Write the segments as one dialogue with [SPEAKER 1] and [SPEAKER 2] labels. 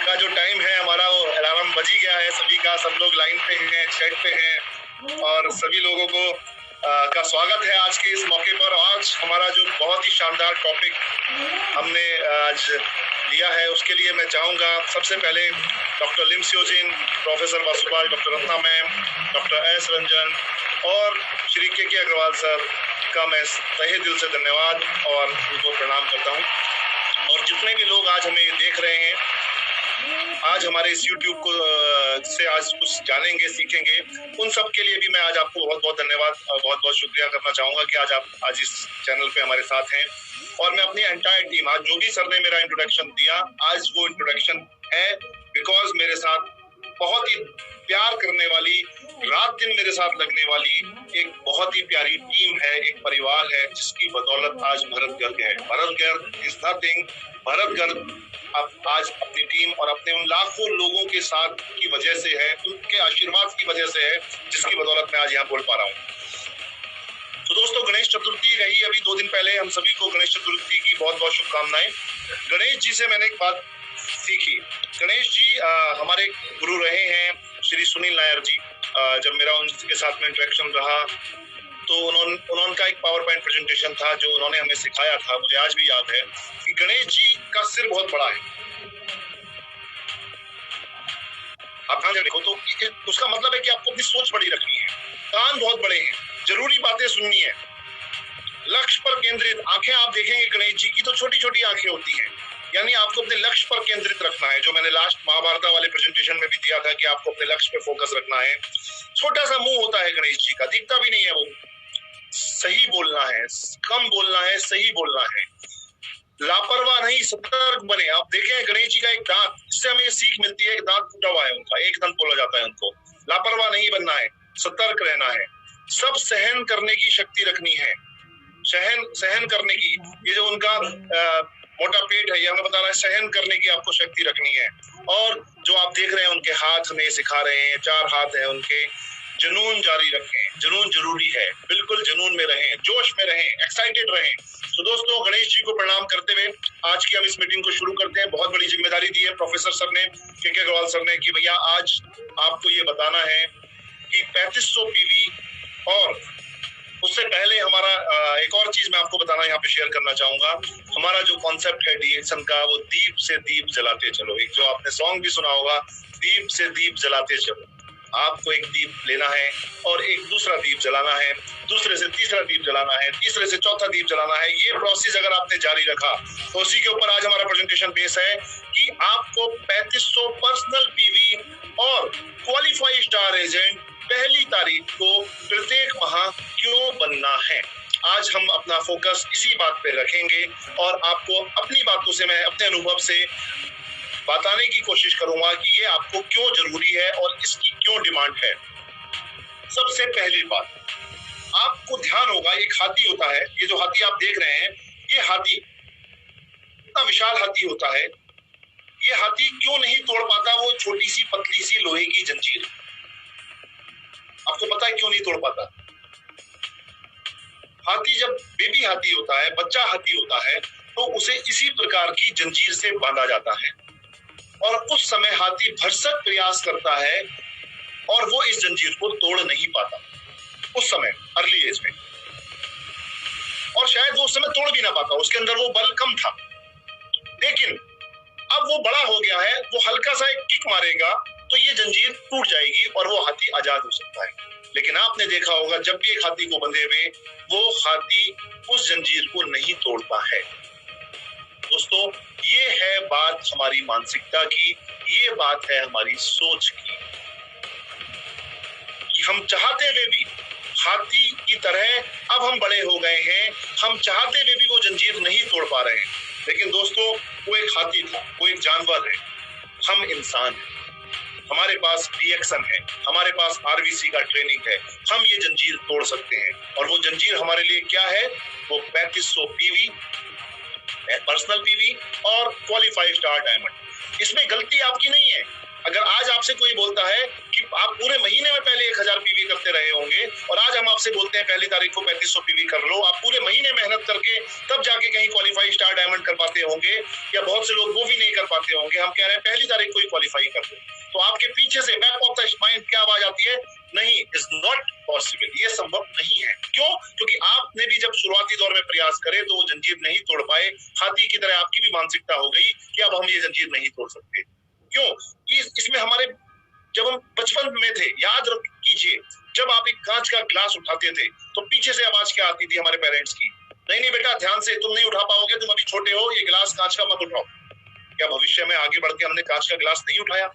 [SPEAKER 1] का जो टाइम है हमारा वो अलार्म बज ही गया है सभी का। सब लोग लाइन पे हैं, चैट पे हैं और सभी लोगों को का स्वागत है आज के इस मौके पर। आज हमारा जो बहुत ही शानदार टॉपिक हमने आज लिया है उसके लिए मैं चाहूँगा सबसे पहले doctor Lim Seojin, professor Vasubhash, doctor Ratna ma'am, doctor S Ranjan और श्री के अग्रवाल सर का मैं तहे दिल से धन्यवाद और उनको प्रणाम करता हूँ। और जितने भी लोग आज हमें देख रहे हैं, आज हमारे इस YouTube को से आज कुछ जानेंगे, सीखेंगे, उन सब के लिए भी मैं आज आपको बहुत बहुत धन्यवाद और बहुत बहुत शुक्रिया करना चाहूँगा कि आज आप आज इस चैनल पे हमारे साथ हैं। और मैं अपनी एंटायर टीम, आज जो भी सर ने मेरा इंट्रोडक्शन दिया, आज वो इंट्रोडक्शन है बिकॉज मेरे साथ बहुत ही प्यार करने वाली, रात दिन मेरे साथ लगने वाली एक बहुत ही प्यारी टीम है, एक परिवार है जिसकी बदौलत आज भरत गर्ग है। भरत गर्ग इज नथिंग, भरत गर्ग अब आज अपनी टीम और अपने उन लाखों लोगों के साथ की वजह से है, उनके आशीर्वाद की वजह से है, जिसकी बदौलत मैं आज यहाँ बोल पा रहा हूँ। तो दोस्तों, गणेश चतुर्थी रही अभी 2 दिन पहले, हम सभी को गणेश चतुर्थी की बहुत बहुत शुभकामनाएं। गणेश जी से मैंने एक बात सीखी। गणेश जी हमारे गुरु रहे हैं श्री सुनील नायर जी। जब मेरा उनके साथ में इंटरेक्शन रहा तो उनका एक पावर पॉइंट प्रेजेंटेशन था जो उन्होंने हमें सिखाया था, मुझे आज भी याद है कि गणेश जी का सिर बहुत बड़ा है। आप ध्यान से देखो तो उसका मतलब है कि आपको अपनी सोच बड़ी रखनी है, कान बहुत बड़े हैं, जरूरी बातें सुननी है, लक्ष्य पर केंद्रित। आंखें आप देखेंगे गणेश जी की तो छोटी छोटी आंखें होती हैं, यानी आपको अपने लक्ष्य पर केंद्रित रखना है। जो मैंने लास्ट महाभारत वाले प्रेजेंटेशन में भी दिया था कि आपको अपने लक्ष्य पे फोकस रखना है। छोटा सा मुंह होता है गणेश जी का, दिखता भी नहीं है, वो सही बोलना है, कम बोलना है, सही बोलना है, लापरवाह नहीं, सतर्क बने। आप देखें गणेश जी का एक दांत, इससे हमें सीख मिलती है, एक दांत टूटा हुआ है उनका, एक दंत बोला जाता है उनको। लापरवाह नहीं बनना है, सतर्क रहना है, सब सहन करने की शक्ति रखनी है, सहन करने की। ये जो उनका मोटा पेट है ये हमें बता रहा है सहन करने की आपको शक्ति रखनी है। और जो आप देख रहे हैं उनके हाथ हमें सिखा रहे हैं, 4 हाथ हैं उनके। जुनून जारी रखें, जुनून जरूरी है, बिल्कुल जुनून में रहें, जोश में रहें, एक्साइटेड रहें। तो दोस्तों, गणेश जी को प्रणाम करते हुए आज की हम इस मीटिंग को शुरू करते हैं। बहुत बड़ी जिम्मेदारी दी है प्रोफेसर सर ने, के अग्रवाल सर ने, कि भैया आज आपको ये बताना है कि 3500 पीवी। और उससे पहले हमारा एक और चीज मैं आपको बताना यहाँ पे शेयर करना चाहूंगा। हमारा जो कॉन्सेप्ट है डीएक्शन का, वो दीप से दीप जलाते चलो। एक जो आपने सॉन्ग भी सुना होगा, दीप से दीप जलाते चलो। आपको एक दीप लेना है और एक दूसरा दीप जलाना है, दूसरे से तीसरा दीप जलाना है, तीसरे से चौथा दीप जलाना है। ये प्रोसेस अगर आपने जारी रखा तो उसी के ऊपर आज हमारा प्रेजेंटेशन बेस है कि आपको 3500 पर्सनल पीवी और क्वालिफाइड स्टार एजेंट पहली तारीख को प्रत्येक माह क्यों बनना है। आज हम अपना फोकस इसी बात पे रखेंगे और आपको अपनी बातों से, मैं अपने अनुभव से बताने की कोशिश करूंगा कि ये आपको क्यों जरूरी है और इसकी क्यों डिमांड है। सबसे पहली बात, आपको ध्यान होगा, एक हाथी होता है, ये जो हाथी आप देख रहे हैं, ये हाथी इतना विशाल हाथी होता है। ये हाथी क्यों नहीं तोड़ पाता वो छोटी सी पतली सी लोहे की जंजीर? आपको पता है क्यों नहीं तोड़ पाता? हाथी जब बेबी हाथी होता है, बच्चा हाथी होता है, तो उसे इसी प्रकार की जंजीर से बांधा जाता है और उस समय हाथी भरसक प्रयास करता है और वो इस जंजीर को तोड़ नहीं पाता उस समय, अर्ली एज में, और शायद वो उस समय तोड़ भी ना पाता, उसके अंदर वो बल कम था। लेकिन अब वो बड़ा हो गया है, वो हल्का सा एक किक मारेगा तो ये जंजीर टूट जाएगी और वो हाथी आजाद हो सकता है। लेकिन आपने देखा होगा जब भी एक हाथी को बंधे हुए, वो हाथी उस जंजीर को नहीं तोड़ता है। दोस्तों, ये है बात हमारी मानसिकता की, ये बात है हमारी सोच की, कि हम चाहते हुए भी हाथी की तरह अब हम बड़े हो गए हैं, हम चाहते हुए भी वो जंजीर नहीं तोड़ पा रहे हैं। लेकिन दोस्तों, वो एक हाथी था, वो एक जानवर है, हम इंसान हैं, हमारे पास रिएक्शन है, हमारे पास आरबीसी का ट्रेनिंग है, हम ये जंजीर तोड़ सकते हैं। और वो जंजीर हमारे लिए क्या है? वो 3500 पीवी, पर्सनल पीवी और क्वालिफाइड स्टार डायमंड। इसमें गलती आपकी नहीं है। अगर आज आपसे कोई बोलता है कि आप पूरे महीने में पहले 1000 पीवी करते रहे होंगे और आज हम आपसे बोलते हैं पहली तारीख को 3500 पीवी कर लो, आप पूरे महीने मेहनत करके तब जाके कहीं क्वालिफाई स्टार डायमंड कर पाते होंगे, या बहुत से लोग वो भी नहीं कर पाते होंगे, हम कह रहे हैं पहली तारीख को ही क्वालिफाई कर दो, तो आपके पीछे से बैक ऑफ द माइंड क्या आवाज आती है? नहीं, इज नॉट पॉसिबल, ये संभव नहीं है। क्यों? क्योंकि आपने भी जब शुरुआती दौर में प्रयास करे तो वो जंजीर नहीं तोड़ पाए, हाथी की तरह आपकी भी मानसिकता हो गई कि अब हम ये जंजीर नहीं तोड़ सकते। क्यों? इसमें हमारे जब हम बचपन में थे, याद कीजिए, जब आप एक कांच का गिलास उठाते थे तो पीछे से आवाज क्या आती थी हमारे पेरेंट्स की? नहीं नहीं बेटा, ध्यान से, तुम नहीं उठा पाओगे, तुम अभी छोटे हो, ये गिलास कांच का मत उठाओ। क्या भविष्य में आगे बढ़ के हमने कांच का गिलास नहीं उठाया?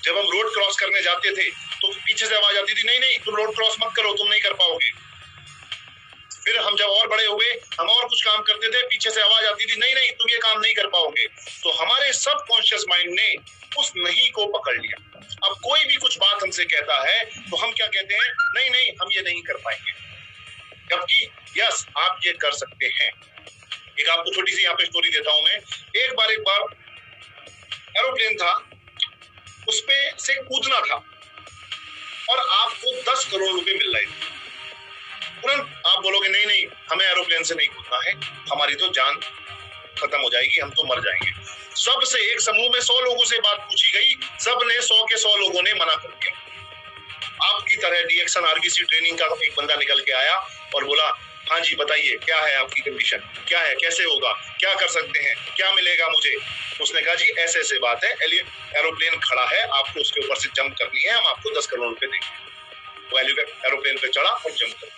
[SPEAKER 1] जब हम रोड क्रॉस करने जाते थे तो पीछे से आवाज आती थी, नहीं नहीं तुम रोड क्रॉस मत करो, तुम नहीं कर पाओगे। फिर हम जब और बड़े हुए, हम और कुछ काम करते थे, पीछे से आवाज आती थी, नहीं नहीं तुम ये काम नहीं कर पाओगे। तो हमारे सबकॉन्शियस माइंड ने उस नहीं को पकड़ लिया। अब कोई भी कुछ बात हमसे कहता है तो हम क्या कहते हैं? नहीं नहीं हम ये नहीं कर पाएंगे, जबकि यस आप ये कर सकते हैं। एक आपको छोटी सी यहाँ पे स्टोरी देता हूं मैं। एक बार एरोप्लेन था, उस पे से कूदना था और आपको 10 करोड़ रुपए मिल रहे थे। तुरंत आप बोलोगे नहीं नहीं हमें एरोप्लेन से नहीं कूदना है, हमारी तो जान खत्म हो जाएगी, हम तो मर जाएंगे। सबसे एक समूह में 100 लोगों से बात पूछी गई, सब ने 100 के 100 लोगों ने मना कर दिया। आपकी तरह डीएक्शन आरबीसी ट्रेनिंग का एक बंदा निकल के आया और बोला, हाँ जी बताइए क्या है आपकी कंडीशन, क्या है, कैसे होगा, क्या कर सकते हैं, क्या मिलेगा मुझे? उसने कहा जी ऐसे ऐसे बात है, एरोप्लेन खड़ा है, आपको उसके ऊपर से जंप करनी है, हम आपको 10 करोड़ रुपए देंगे। वो एरोप्लेन पे चढ़ा और जंप कर।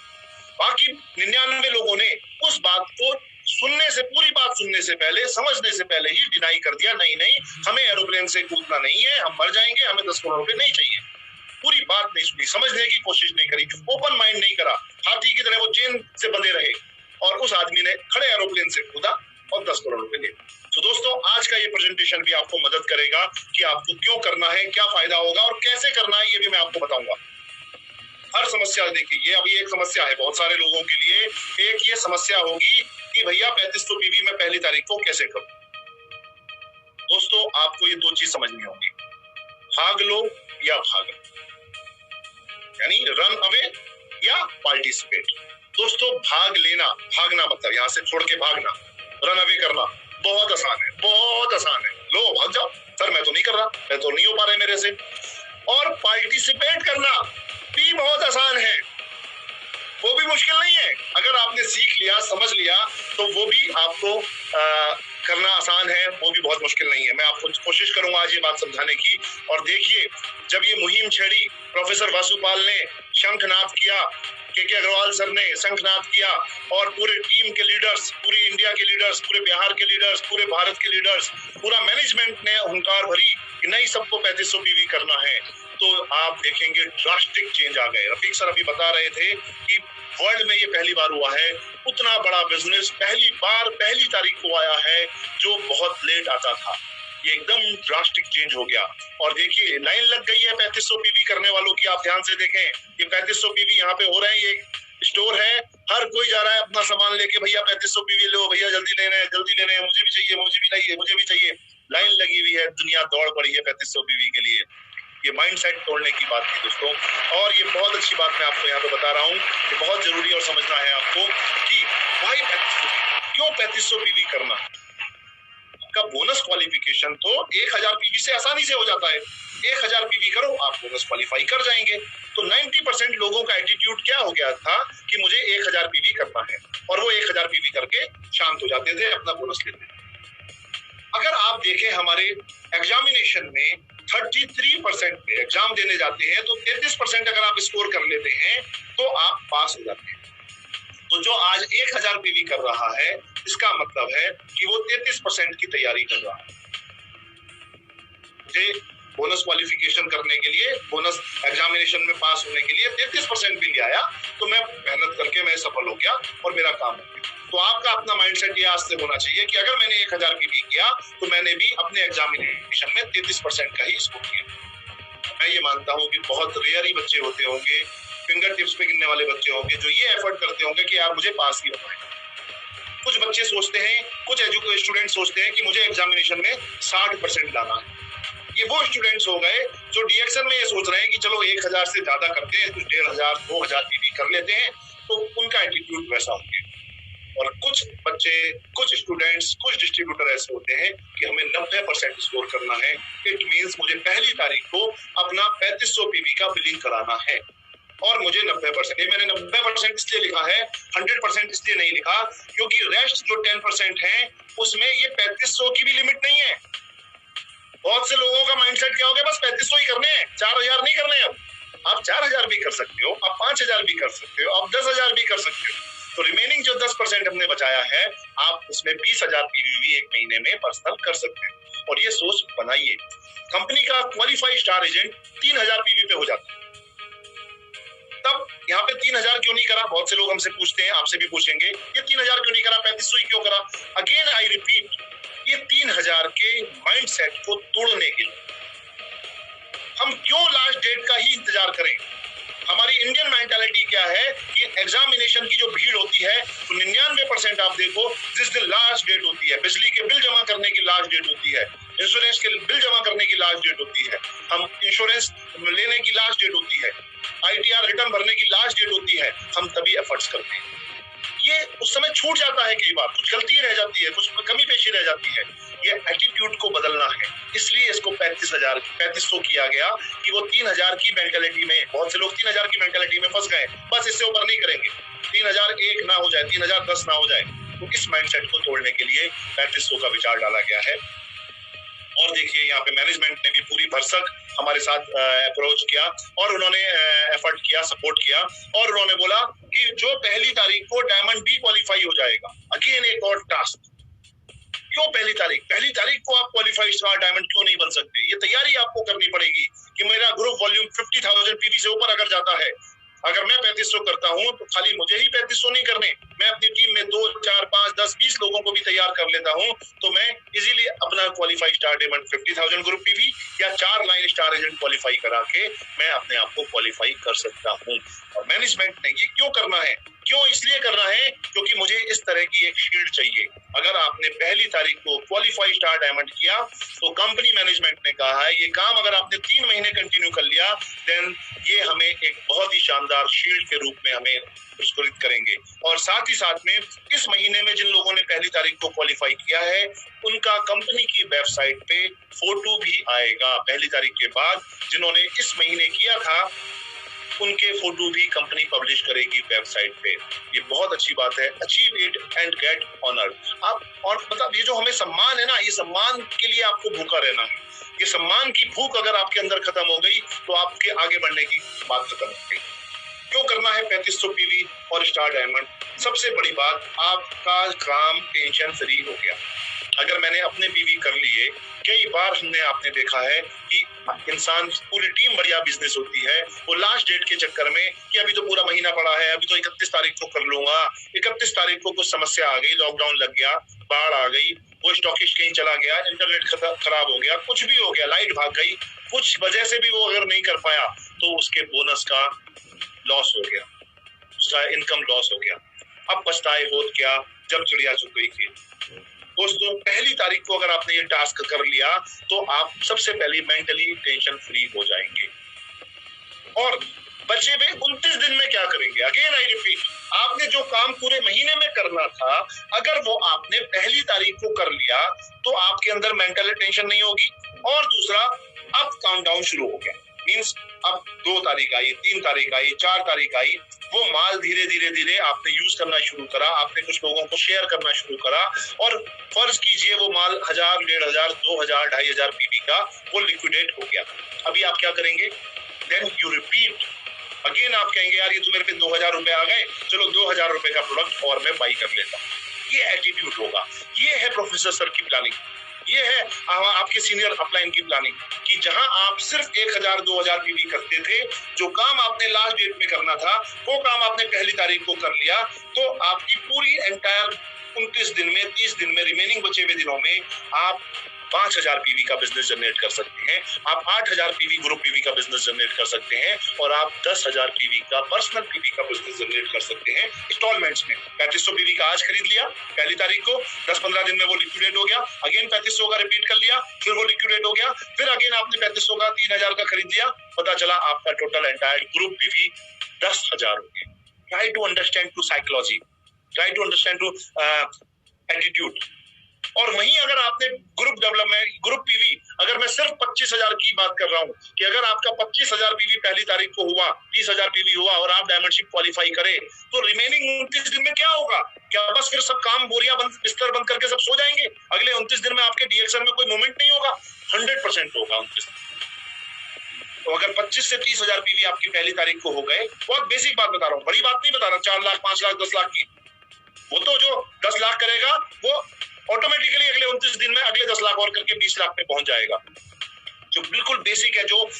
[SPEAKER 1] बाकी 99 लोगों ने उस बात को सुनने से, पूरी बात सुनने से पहले, समझने से पहले ही डिनाई कर दिया, नहीं नहीं हमें एरोप्लेन से कूदना नहीं है, हम मर जाएंगे, हमें 10 करोड़ रुपए नहीं चाहिए। पूरी बात नहीं सुनी, समझने की कोशिश नहीं करी, ओपन माइंड नहीं करा, हाथी की तरह वो चेन से बंधे रहे और उस आदमी ने खड़े एरोप्लेन से कूदा और 10 करोड़ रुपए दिए। तो दोस्तों आज का ये प्रेजेंटेशन भी आपको मदद करेगा कि आपको क्यों करना है, क्या फायदा होगा और कैसे करना है, ये भी मैं आपको बताऊंगा। हर समस्या, देखिए ये अभी एक समस्या है बहुत सारे लोगों के लिए, एक ये समस्या होगी कि भैया 3500 पीवी में पहली तारीख को कैसे करूं। दोस्तों आपको ये 2 चीज समझनी होगी, भाग लो या भागो, यानी रन अवे या पार्टिसिपेट। दोस्तों भाग लेना, भागना मतलब यहाँ से छोड़ के भागना, रन अवे करना बहुत आसान है, बहुत आसान है, लो भाग जाओ, सर मैं तो नहीं कर रहा, मैं तो नहीं हो पा रहा है मेरे से। और पार्टिसिपेट करना भी बहुत आसान है, वो भी मुश्किल नहीं है। अगर आपने सीख लिया, समझ लिया तो वो भी आपको करना आसान है, वो भी बहुत मुश्किल नहीं है। मैं आपको कोशिश करूंगा आज ये बात समझाने की। और देखिए जब ये मुहिम छेड़ी, प्रोफेसर वासुपाल ने शंखनाद किया, के अग्रवाल सर ने शंखनाद किया और पूरे टीम के लीडर्स, पूरी इंडिया के लीडर्स, पूरे बिहार के लीडर्स, पूरे भारत के लीडर्स, पूरा मैनेजमेंट ने हुंकार भरी कि नहीं सबको 3500 पीवी करना है, तो आप देखेंगे ड्रास्टिक चेंज आ गए। रफीक सर अभी बता रहे थे कि वर्ल्ड में ये पहली बार हुआ है, उतना बड़ा बिजनेस पहली बार पहली तारीख को आया है, जो बहुत लेट आता था। ये एकदम ड्रास्टिक चेंज हो गया। और देखिए लाइन लग गई है 3500 पीवी करने वालों की, आप ध्यान से देखें, ये 3500 पीवी यहाँ पे हो रहे हैं, ये स्टोर है, हर कोई जा रहा है अपना सामान लेके, भैया 3500 पीवी लो, भैया जल्दी लेने हैं, जल्दी लेने हैं, मुझे भी चाहिए, मुझे भी चाहिए, मुझे भी चाहिए। लाइन लगी हुई है, दुनिया दौड़ पड़ी है 3500 पीवी के लिए। ये माइंडसेट तोड़ने की बात थी दोस्तों, और ये बहुत अच्छी बात मैं आपको यहाँ पे बता रहा हूँ कि बहुत जरूरी और समझना है आपको कि भाई क्यों 3500 पीवी करना का बोनस क्वालिफिकेशन तो 1000 पीवी से आसानी से हो जाता है। 1000 पीवी करो आप बोनस क्वालिफाई कर जाएंगे। तो 90% लोगों का एटीट्यूड क्या हो गया था कि मुझे 1000 पीवी करना है, और वो 1000 पीवी करके शांत हो जाते थे, अपना बोनस लेते थे। अगर आप देखें हमारे एग्जामिनेशन में 33% पे एग्जाम देने जाते हैं तो 33% अगर आप स्कोर कर लेते हैं तो आप पास हो जाते हैं। तो जो आज 1000 पीवी कर रहा है, इसका मतलब है कि वो 33% की तैयारी कर रहा है। मुझे बोनस क्वालिफिकेशन करने के लिए, बोनस एग्जामिनेशन में पास होने के लिए 33% भी ले आया, तो मैं मेहनत करके मैं सफल हो गया और मेरा काम हो गया। तो आपका अपना माइंडसेट ये आज से होना चाहिए कि अगर मैंने 1000 पीवी किया तो मैंने भी अपने एग्जामिनेशन में 33% का ही स्कोर किया। मैं ये मानता हूँ कि बहुत रेयर ही बच्चे होते होंगे, फिंगर टिप्स पे गिनने वाले बच्चे होंगे जो ये एफर्ट करते होंगे कि यार मुझे पास ही होना है। कुछ बच्चे सोचते हैं, कुछ स्टूडेंट सोचते हैं कि मुझे एग्जामिनेशन में 60% लाना है। ये वो स्टूडेंट्स हो गए जो डीएक्शन में ये सोच रहे हैं कि चलो 1000 से ज्यादा करते हैं, कुछ 1500 2000 पीवी कर लेते हैं, तो उनका एटीट्यूड वैसा होंगे। और कुछ बच्चे, कुछ स्टूडेंट्स, कुछ डिस्ट्रीब्यूटर ऐसे होते हैं कि हमें 90% स्कोर करना है। इट मींस मुझे पहली तारीख को अपना 3500 पीवी का बिलिंग कराना है और मुझे 90%, ये मैंने 90% इसलिए लिखा है, 100% इसलिए नहीं लिखा क्योंकि रेस्ट जो 10% है उसमें ये 3500 की भी लिमिट नहीं है। बहुत से लोगों का माइंडसेट क्या हो गया, बस 3500 ही करने हैं, 4000 नहीं करने। अब आप 4000 भी कर सकते हो, आप 5000 भी कर सकते हो, आप 10,000 भी कर सकते हो। तो रिमेनिंग जो 10% हमने बचाया है, आप उसमें 20,000 पीवी एक महीने में पर्सनल कर सकते हैं। और ये सोच बनाइए। कंपनी का क्वालिफाइड स्टार एजेंट 3000 पीवी पे हो जाता है, तब यहाँ पे 3000 क्यों नहीं करा? बहुत से लोग हमसे पूछते हैं, आपसे भी पूछेंगे, ये 3000 क्यों नहीं करा, 3500 ही क्यों करा? अगेन आई रिपीट, ये 3000 के माइंडसेट को तोड़ने के लिए हम क्यों लास्ट डेट का ही इंतजार करें? हमारी इंडियन मेंटालिटी क्या है कि एग्जामिनेशन की जो भीड़ होती है, तो 99% आप देखो, जिस दिन लास्ट डेट होती है, बिजली के बिल जमा करने की लास्ट डेट होती है, इंश्योरेंस के बिल जमा करने की लास्ट डेट होती है, हम इंश्योरेंस लेने की लास्ट डेट होती है, आईटीआर रिटर्न भरने की लास्ट डेट होती है, हम तभी एफर्ट्स करते हैं। ये उस समय छूट जाता है, कई बार कुछ गलती रह जाती है, कुछ कमी पेशी रह जाती है। ये एटीट्यूड को बदलना है, इसलिए इसको 3500 किया गया कि वो 3000 की मेंटालिटी में, बहुत से लोग 3000 की मेंटालिटी में फंस गए, बस इससे ऊपर नहीं करेंगे, 3001 ना हो जाए, 3010 ना हो जाए। तो इस माइंडसेट को तोड़ने के लिए 3500 का विचार डाला गया है। और देखिए यहाँ पे मैनेजमेंट ने भी पूरी भरसक हमारे साथ अप्रोच किया और उन्होंने एफर्ट किया, सपोर्ट किया और उन्होंने बोला कि जो पहली तारीख को डायमंड भी क्वालिफाई हो जाएगा। अगेन एक और टास्क, क्यों पहली तारीख को आप क्वालिफाइड स्टार डायमंड क्यों नहीं बन सकते? ये तैयारी आपको करनी पड़ेगी कि मेरा ग्रुप वॉल्यूम 50,000 पीवी से ऊपर अगर जाता है, अगर मैं 3500 करता हूं तो खाली मुझे ही 3500 नहीं करने, मैं अपनी टीम में 2, 4, 5, 10, 20 लोगों को भी तैयार कर लेता हूं, तो मैं इजीली अपना qualified star diamond 50,000 group PV या 4 लाइन स्टार एजेंट क्वालिफाई करा के मैं अपने आप को क्वालिफाई कर सकता हूं। और मैनेजमेंट ने ये क्यों करना है? क्यों इसलिए करना है क्योंकि मुझे इस तरह की एक शील्ड चाहिए। अगर आपने पहली तारीख को क्वालिफाई स्टार डायमंड किया तो कंपनी मैनेजमेंट ने कहा है ये काम अगर आपने 3 महीने कंटिन्यू कर लिया, देन ये हमें एक बहुत ही शानदार शील्ड के रूप में हमें पुरस्कृत करेंगे। और साथ ही साथ में इस महीने में जिन लोगों ने पहली तारीख को क्वालिफाई किया है उनका कंपनी की वेबसाइट पे फोटो भी आएगा। पहली तारीख के बाद जिन्होंने इस महीने किया था उनके फोटो भी कंपनी पब्लिश करेगी वेबसाइट पे। ये बहुत अच्छी बात है। Achieve it and get honoured. आप और मतलब ये जो हमें सम्मान है ना, ये सम्मान के लिए आपको भूखा रहना है। ये सम्मान की भूख अगर आपके अंदर खत्म हो गई तो आपके आगे बढ़ने की बात खत्म हो गई। क्यों करना है 3500 पीवी और स्टार डायमंड? सबसे बड़ी बात, आपका काम टेंशन फ्री हो गया। अगर मैंने अपने पीवी कर लिए, कई बार हमने आपने देखा है कि इंसान, पूरी टीम बढ़िया बिजनेस होती है, वो लास्ट डेट के चक्कर में कि अभी तो पूरा महीना पड़ा है, अभी तो 31 तारीख को कर लूंगा, 31 तारीख को कुछ समस्या आ गई, लॉकडाउन लग गया, बाढ़ आ गई, वो स्टॉकिस्ट कहीं चला गया, इंटरनेट खराब हो गया, कुछ भी हो गया, लाइट भाग गई, कुछ वजह से भी वो अगर नहीं कर पाया तो उसके बोनस का लॉस हो गया, उसका इनकम लॉस हो गया। अब पछताए होत क्या जब चिड़िया चुग गई थी। दोस्तों, पहली तारीख को अगर आपने ये टास्क कर लिया तो आप सबसे पहले मेंटली टेंशन फ्री हो जाएंगे। और बचे हुए 29 दिन में क्या करेंगे? अगेन आई रिपीट, आपने जो काम पूरे महीने में करना था, अगर वो आपने पहली तारीख को कर लिया तो आपके अंदर मेंटल टेंशन नहीं होगी। और दूसरा, अब काउंटडाउन शुरू हो गया। मींस अब 2 तारीख आई, 3 तारीख आई, 4 तारीख आई, वो माल धीरे धीरे आपने यूज करना शुरू करा, आपने कुछ लोगों को शेयर करना शुरू करा और फर्ज कीजिए वो माल 1000, 1500, 2000, 2500 पीवी का वो लिक्विडेट हो गया। अभी आप क्या करेंगे? Then you repeat again. आप कहेंगे यार ये तो मेरे पे 2000 रुपए आ गए, चलो 2000 रुपए का प्रोडक्ट और मैं बाई कर लेता हूँ। ये एटीट्यूड होगा। ये है प्रोफेसर सर की प्लानिंग, ये है आपके सीनियर अपलाइन की प्लानिंग कि जहां आप सिर्फ 1000, 2000 पीवी करते थे, जो काम आपने लास्ट डेट में करना था वो काम आपने पहली तारीख को कर लिया, तो आपकी पूरी एंटायर 29 दिन में, 30 दिन में, रिमेनिंग बचे हुए दिनों में आप 5000 पीवी का बिजनेस जनरेट कर सकते हैं, आप 8000 पीवी ग्रुप पीवी का बिजनेस जनरेट कर सकते हैं और आप 10,000 पीवी का पर्सनल पीवी का बिजनेस जनरेट कर सकते हैं इंस्टॉलमेंट्स में। 3500 पीवी का आज खरीद लिया पहली तारीख को, 10-15 दिन में वो लिक्विडेट हो गया, अगेन 3500 का रिपीट कर लिया, फिर वो लिक्विडेट हो गया, फिर अगेन आपने 3500 का 3000 का खरीद लिया, पता चला आपका टोटल एंटायर ग्रुप पीवी 10,000 हो गया। Try to understand to psychology, try to understand to attitude. और वहीं अगर आपने ग्रुप डेवलपमेंट, ग्रुप पीवी, अगर मैं सिर्फ 25,000 की बात कर रहा हूं कि अगर आपका 25,000 पीवी पहली तारीख को हुआ, 30,000 पीवी हुआ और आप डायमंडशिप क्वालिफाई करें, तो रिमेनिंग 29 दिन में क्या होगा? क्या बस फिर सब काम बोरिया बंद, बिस्तर बंद करके सब सो जाएंगे? अगले 29 दिन में आपके डीएक्सएल में कोई मूवमेंट नहीं होगा? 100% होगा 29 दिन। तो अगर 25 से 30,000 पीवी आपकी पहली तारीख को हो गए, बहुत बेसिक बात बता रहा हूँ, बड़ी बात नहीं बता रहा, 4 लाख 5 लाख 10 लाख की, वो तो जो 10 लाख करेगा वो ऑटोमेटिकली अगले 29 दिन में अगले 10 लाख और करके 20 लाख पे पहुंच जाएगा। जो बिल्कुल बेसिक है, जो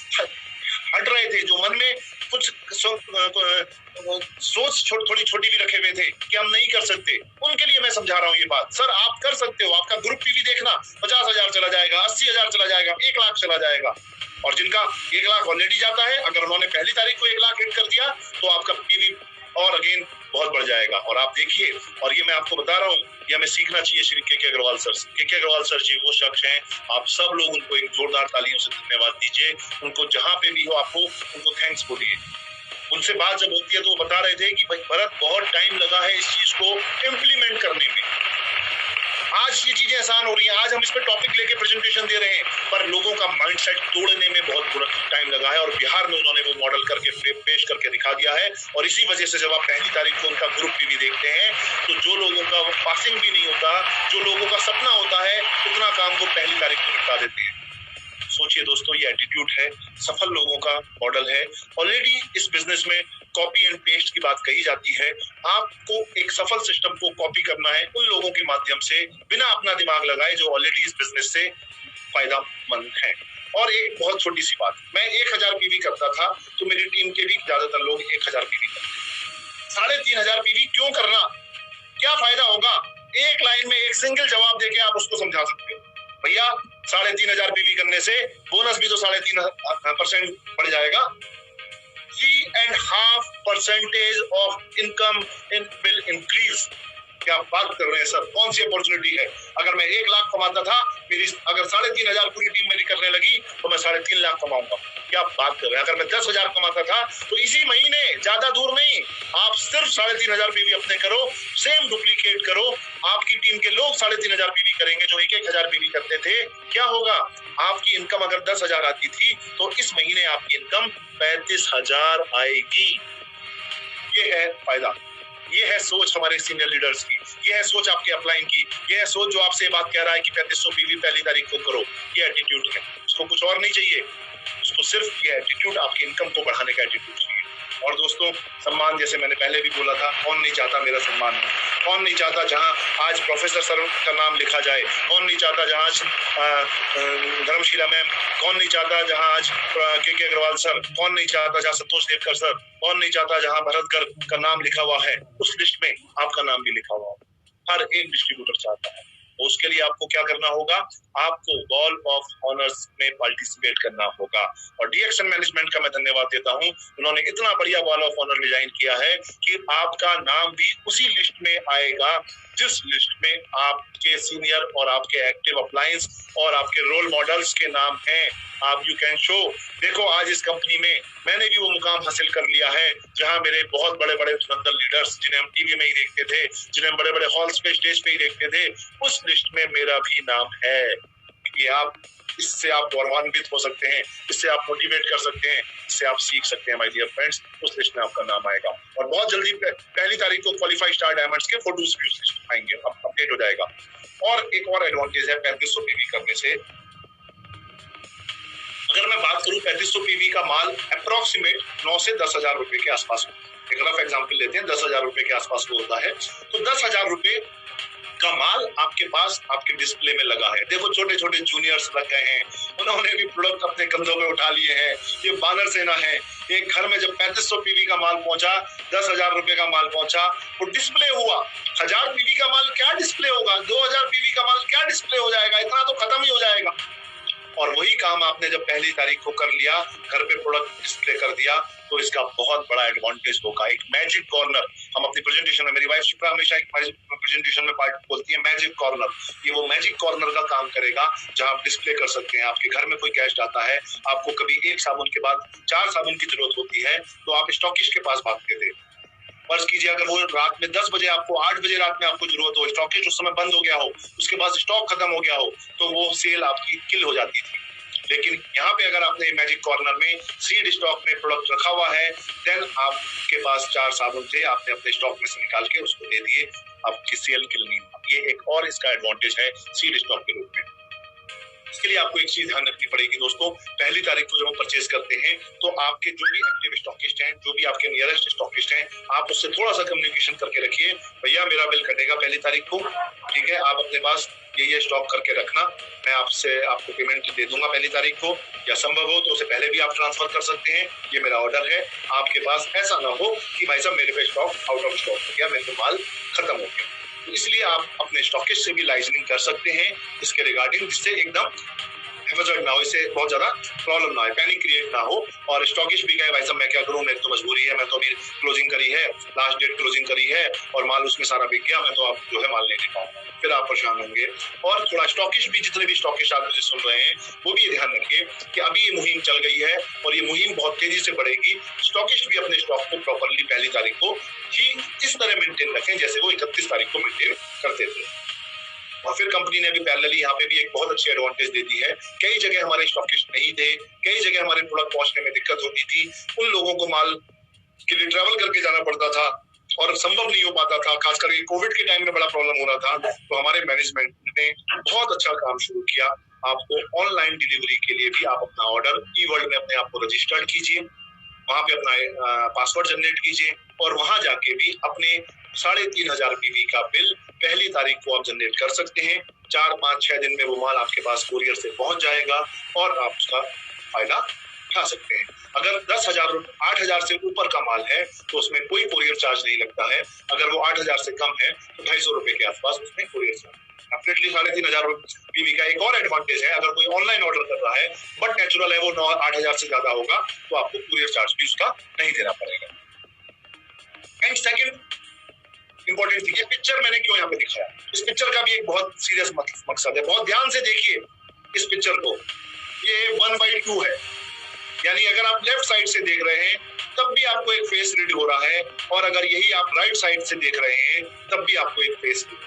[SPEAKER 1] हट रहे थे, जो मन में कुछ सोच थोड़ी छोटी भी रखे हुए थे कि हम नहीं कर सकते, उनके लिए मैं समझा रहा हूँ ये बात। सर आप कर सकते हो, आपका ग्रुप पीवी देखना 50,000 चला जाएगा, 80,000 चला जाएगा, 1 लाख चला जाएगा। और जिनका 1 लाख ऑलरेडी जाता है, अगर उन्होंने पहली तारीख को 1 लाख हिट कर दिया तो आपका पीवी और अगेन बहुत बढ़ जाएगा। और आप देखिए, और ये मैं आपको बता रहा हूँ, ये हमें सीखना चाहिए श्री के अग्रवाल सर से। के अग्रवाल सर जी वो शख्स हैं, आप सब लोग उनको एक जोरदार तालियों से धन्यवाद दीजिए, उनको जहां पे भी हो आपको उनको थैंक्स बोलिए। उनसे बात जब होती है तो वो बता रहे थे कि भाई भरत बहुत टाइम लगा है इस चीज को इम्प्लीमेंट करने में, आज ये चीजें आसान हो रही हैं, आज हम इस पे टॉपिक लेके प्रेजेंटेशन दे रहे हैं, पर लोगों का माइंडसेट तोड़ने में बहुत टाइम लगा है और बिहार में उन्होंने वो मॉडल करके पेश करके दिखा दिया है। और इसी वजह से जब आप पहली तारीख को उनका ग्रुप पीवी देखते हैं तो जो लोगों का वो पासिंग भी नहीं होता, जो लोगों का सपना होता है, उतना काम वो पहली तारीख को निपटा देते हैं। सोचिए दोस्तों, ये एटीट्यूड है, सफल लोगों का मॉडल है। ऑलरेडी इस बिजनेस में कॉपी एंड पेस्ट की बात कही जाती है, आपको एक सफल सिस्टम को कॉपी करना है उन लोगों के माध्यम से, बिना अपना दिमाग लगाए, जो ऑलरेडी इस बिजनेस से फायदामंद है। और एक बहुत छोटी सी बात, मैं 1000 पीवी करता था तो मेरी टीम के भी ज्यादातर लोग 1000 पीवी करते। 3,500 पीवी क्यों करना, क्या फायदा होगा? एक लाइन में एक सिंगल जवाब देके आप उसको समझा सकते हो। भैया 3,500 पीवी करने से बोनस भी तो 3.5% बढ़ जाएगा। 3.5% ऑफ इनकम विल इंक्रीज। क्या बात कर रहे हैं सर, कौन सी अपॉर्चुनिटी है? अगर मैं 1 लाख कमाता था, मेरी अगर 3,500 पूरी टीम मेरी करने लगी तो मैं 3.5 लाख कमाऊंगा। क्या बात कर रहे हैं? अगर मैं 10,000 कमाता था तो इसी महीने, ज्यादा दूर नहीं, आप सिर्फ 3,500 पीवी अपने करो, सेम डुप्लीकेट करो, आपकी टीम के लोग 3,500 पीवी करेंगे जो 1,000 पीवी करते थे। क्या होगा? आपकी इनकम अगर 10,000 आती थी तो इस महीने आपकी इनकम 35,000 आएगी। ये है फायदा, ये है सोच हमारे सीनियर लीडर्स की, ये है सोच आपके अपलाइन की, ये है सोच जो आपसे बात कह रहा है कि 3500 पीवी पहली तारीख को करो। ये एटीट्यूड है, उसको कुछ और नहीं चाहिए, उसको सिर्फ ये एटीट्यूड, आपकी इनकम को बढ़ाने का एटीट्यूड चाहिए। और दोस्तों, सम्मान, जैसे मैंने पहले भी बोला था, कौन नहीं चाहता मेरा सम्मान हो? कौन नहीं चाहता जहां आज प्रोफेसर सर का नाम लिखा जाए? कौन नहीं चाहता जहां आज धर्मशीला मैम? कौन नहीं चाहता जहां आज के अग्रवाल सर? कौन नहीं चाहता जहां संतोष देवकर सर? कौन नहीं चाहता जहां भरतकर का नाम लिखा हुआ है उस लिस्ट में आपका नाम भी लिखा हुआ हो? हर एक डिस्ट्रीब्यूटर चाहता है। उसके लिए आपको क्या करना होगा? आपको वॉल ऑफ ऑनर्स में पार्टिसिपेट करना होगा। और डीएक्शन मैनेजमेंट का मैं धन्यवाद देता हूं, उन्होंने इतना बढ़िया वॉल ऑफ ऑनर डिजाइन किया है कि आपका नाम भी उसी लिस्ट में आएगा जिस लिस्ट में आपके सीनियर और आपके एक्टिव अपलायंस और आपके रोल मॉडल्स के नाम हैं। आप यू कैन शो, देखो आज इस कंपनी में मैंने भी वो मुकाम हासिल कर लिया है जहां मेरे बहुत बड़े बड़े धुरंधर लीडर्स, जिन्हें हम टीवी में ही देखते थे, जिन्हें बड़े बड़े हॉल्स पे, स्टेज पे ही देखते थे, उस लिस्ट में मेरा भी नाम है। ये आप, इससे आप गौरवान्वित हो सकते हैं, इससे आप मोटिवेट कर सकते हैं, इससे आप सीख सकते हैं माय डियर फ्रेंड्स। उस लिस्ट में आपका नाम आएगा और बहुत जल्दी पहली तारीख को क्वालिफाइड स्टार डायमंड्स के फोटोज भी उस लिस्ट में आएंगे, अपडेट हो जाएगा। और एक और एडवांटेज है 3500 पीवी करने से। अगर मैं बात करूं 3500 पीवी का माल अप्रोक्सीमेट 9 से 10,000 रुपए के आसपास, एक रफ एग्जांपल लेते हैं, 10,000 रुपए के आसपास वो होता है। तो 10,000 रुपए का माल आपके पास आपके डिस्प्ले में लगा है। देखो छोटे छोटे जूनियर्स लग गए हैं, उन्होंने भी प्रोडक्ट अपने कंधों पे उठा लिए हैं। ये बानर सेना है। एक घर में जब 3500 पीवी का माल पहुंचा, 10,000 रुपए का माल पहुंचा, वो डिस्प्ले हुआ। 1000 पीवी का माल क्या डिस्प्ले होगा, 2000 पीवी का माल क्या डिस्प्ले हो जाएगा, इतना तो खत्म ही हो जाएगा। और वही काम आपने जब पहली तारीख को कर लिया, घर पे प्रोडक्ट डिस्प्ले कर दिया, तो इसका बहुत बड़ा एडवांटेज होगा। एक मैजिक कॉर्नर, हम अपनी प्रेजेंटेशन में, मेरी वाइफ शिप्रा हमेशा एक प्रेजेंटेशन में पार्ट बोलती है मैजिक कॉर्नर। ये वो मैजिक कॉर्नर का काम करेगा जहां आप डिस्प्ले कर सकते हैं। आपके घर में कोई गेस्ट आता है, आपको कभी एक साबुन के बाद 4 साबुन की जरूरत होती है, तो आप स्टॉकिस्ट के पास भागते थे। फर्ज कीजिए अगर वो रात में 10 बजे आपको 8 बजे रात में आपको जरूरत हो, स्टॉकिस्ट उस समय बंद हो गया हो, उसके बाद स्टॉक खत्म हो गया हो, तो वो सेल आपकी किल हो जाती थी। लेकिन यहाँ पे अगर आपने मैजिक कॉर्नर में सीड स्टॉक में प्रोडक्ट रखा हुआ है, देन आपके पास 4 साबुन थे, आपने अपने स्टॉक में से निकाल के उसको दे दिए, आपकी सेल किल नहीं। ये एक और इसका एडवांटेज है सीड स्टॉक के रूप में। इसके लिए आपको एक चीज ध्यान रखनी पड़ेगी दोस्तों, पहली तारीख को जब हम परचेज करते हैं तो आपके जो भी एक्टिव स्टॉकिस्ट हैं, जो भी आपके नियरेस्ट स्टॉकिस्ट हैं, आप उससे थोड़ा सा कम्युनिकेशन करके रखिए, भैया मेरा बिल कटेगा पहली तारीख को, ठीक है, आप अपने पास ये स्टॉक करके रखना, मैं आपको पेमेंट दे दूंगा पहली तारीख को, या संभव हो तो उसे पहले भी आप ट्रांसफर कर सकते हैं, ये मेरा ऑर्डर है आपके पास। ऐसा ना हो कि भाई साहब मेरे पे स्टॉक आउट ऑफ स्टॉक हो गया, मेरे को माल खत्म हो गया। तो इसलिए आप अपने स्टॉकिस्ट से भी लाइजनिंग कर सकते हैं इसके रिगार्डिंग, जिससे एकदम हेफाजत ना हो, इससे बहुत ज्यादा प्रॉब्लम ना हो, पैनिक क्रिएट ना हो। और स्टॉकिस्ट भी कहे भाई साहब मैं क्या करूं, मेरी तो मजबूरी है, मैं तो अभी क्लोजिंग करी है, लास्ट डेट क्लोजिंग करी है और माल उसमें सारा बिक गया, मैं तो आप जो है माल नहीं दे पाऊंगा, फिर आप परेशान होंगे। और थोड़ा स्टॉकिस्ट भी, जितने भी स्टॉकिस्ट आप मुझे सुन रहे हैं, वो भी ध्यान रखिए कि अभी ये मुहिम चल गई है और ये मुहिम बहुत तेजी से बढ़ेगी। स्टॉकिस्ट भी अपने स्टॉक को प्रॉपरली पहली तारीख को ही इस तरह मेंटेन रखें जैसे वो 31 तारीख को मेंटेन करते थे। और फिर कंपनी ने भी पैरेलली यहाँ पे भी एक बहुत अच्छी एडवांटेज दे दी है। कई जगह हमारे स्टॉकिस्ट नहीं थे, कई जगह हमारे प्रोडक्ट पहुंचने में दिक्कत होती थी, उन लोगों को माल के लिए ट्रैवल करके जाना पड़ता था और संभव नहीं हो पाता था, खासकर ये कोविड के टाइम में बड़ा प्रॉब्लम हो रहा था। तो हमारे मैनेजमेंट ने बहुत अच्छा काम शुरू किया। आपको ऑनलाइन डिलीवरी के लिए भी आप अपना ऑर्डर ईवर्ल्ड में अपने आप को रजिस्टर्ड कीजिए, वहां पे अपना पासवर्ड जनरेट कीजिए और वहां जाके भी अपने 3,500 पीवी का बिल पहली तारीख को आप जनरेट कर सकते हैं। 4, 5, 6 दिन में वो माल आपके पास कोरियर से पहुंच जाएगा और आप उसका फायदा उठा सकते हैं। अगर 10,000 8,000 से ऊपर का माल है तो उसमें कोई कोरियर चार्ज नहीं लगता है। अगर वो 8,000 से कम है तो 250 रुपए के आसपास उसमें कोरियर चार्ज। डेफिनेटली 3,500 पीवी का एक और एडवांटेज है, अगर कोई ऑनलाइन ऑर्डर कर रहा है बट नेचुरल है वो 8,000 से ज्यादा होगा तो आपको कोरियर चार्ज भी उसका नहीं देना पड़ेगा। एंड सेकंड इंपॉर्टेंट थी, ये पिक्चर मैंने क्यों यहाँ पे दिखाया, इस पिक्चर का भी एक बहुत सीरियस मकसद है। बहुत ध्यान से देखिए इस पिक्चर को, ये 1/2 है, यानी अगर आप लेफ्ट साइड से देख रहे हैं तब भी आपको एक फेस रीड हो रहा है और अगर यही आप राइट साइड से देख रहे हैं तब भी आपको एक फेस रीड,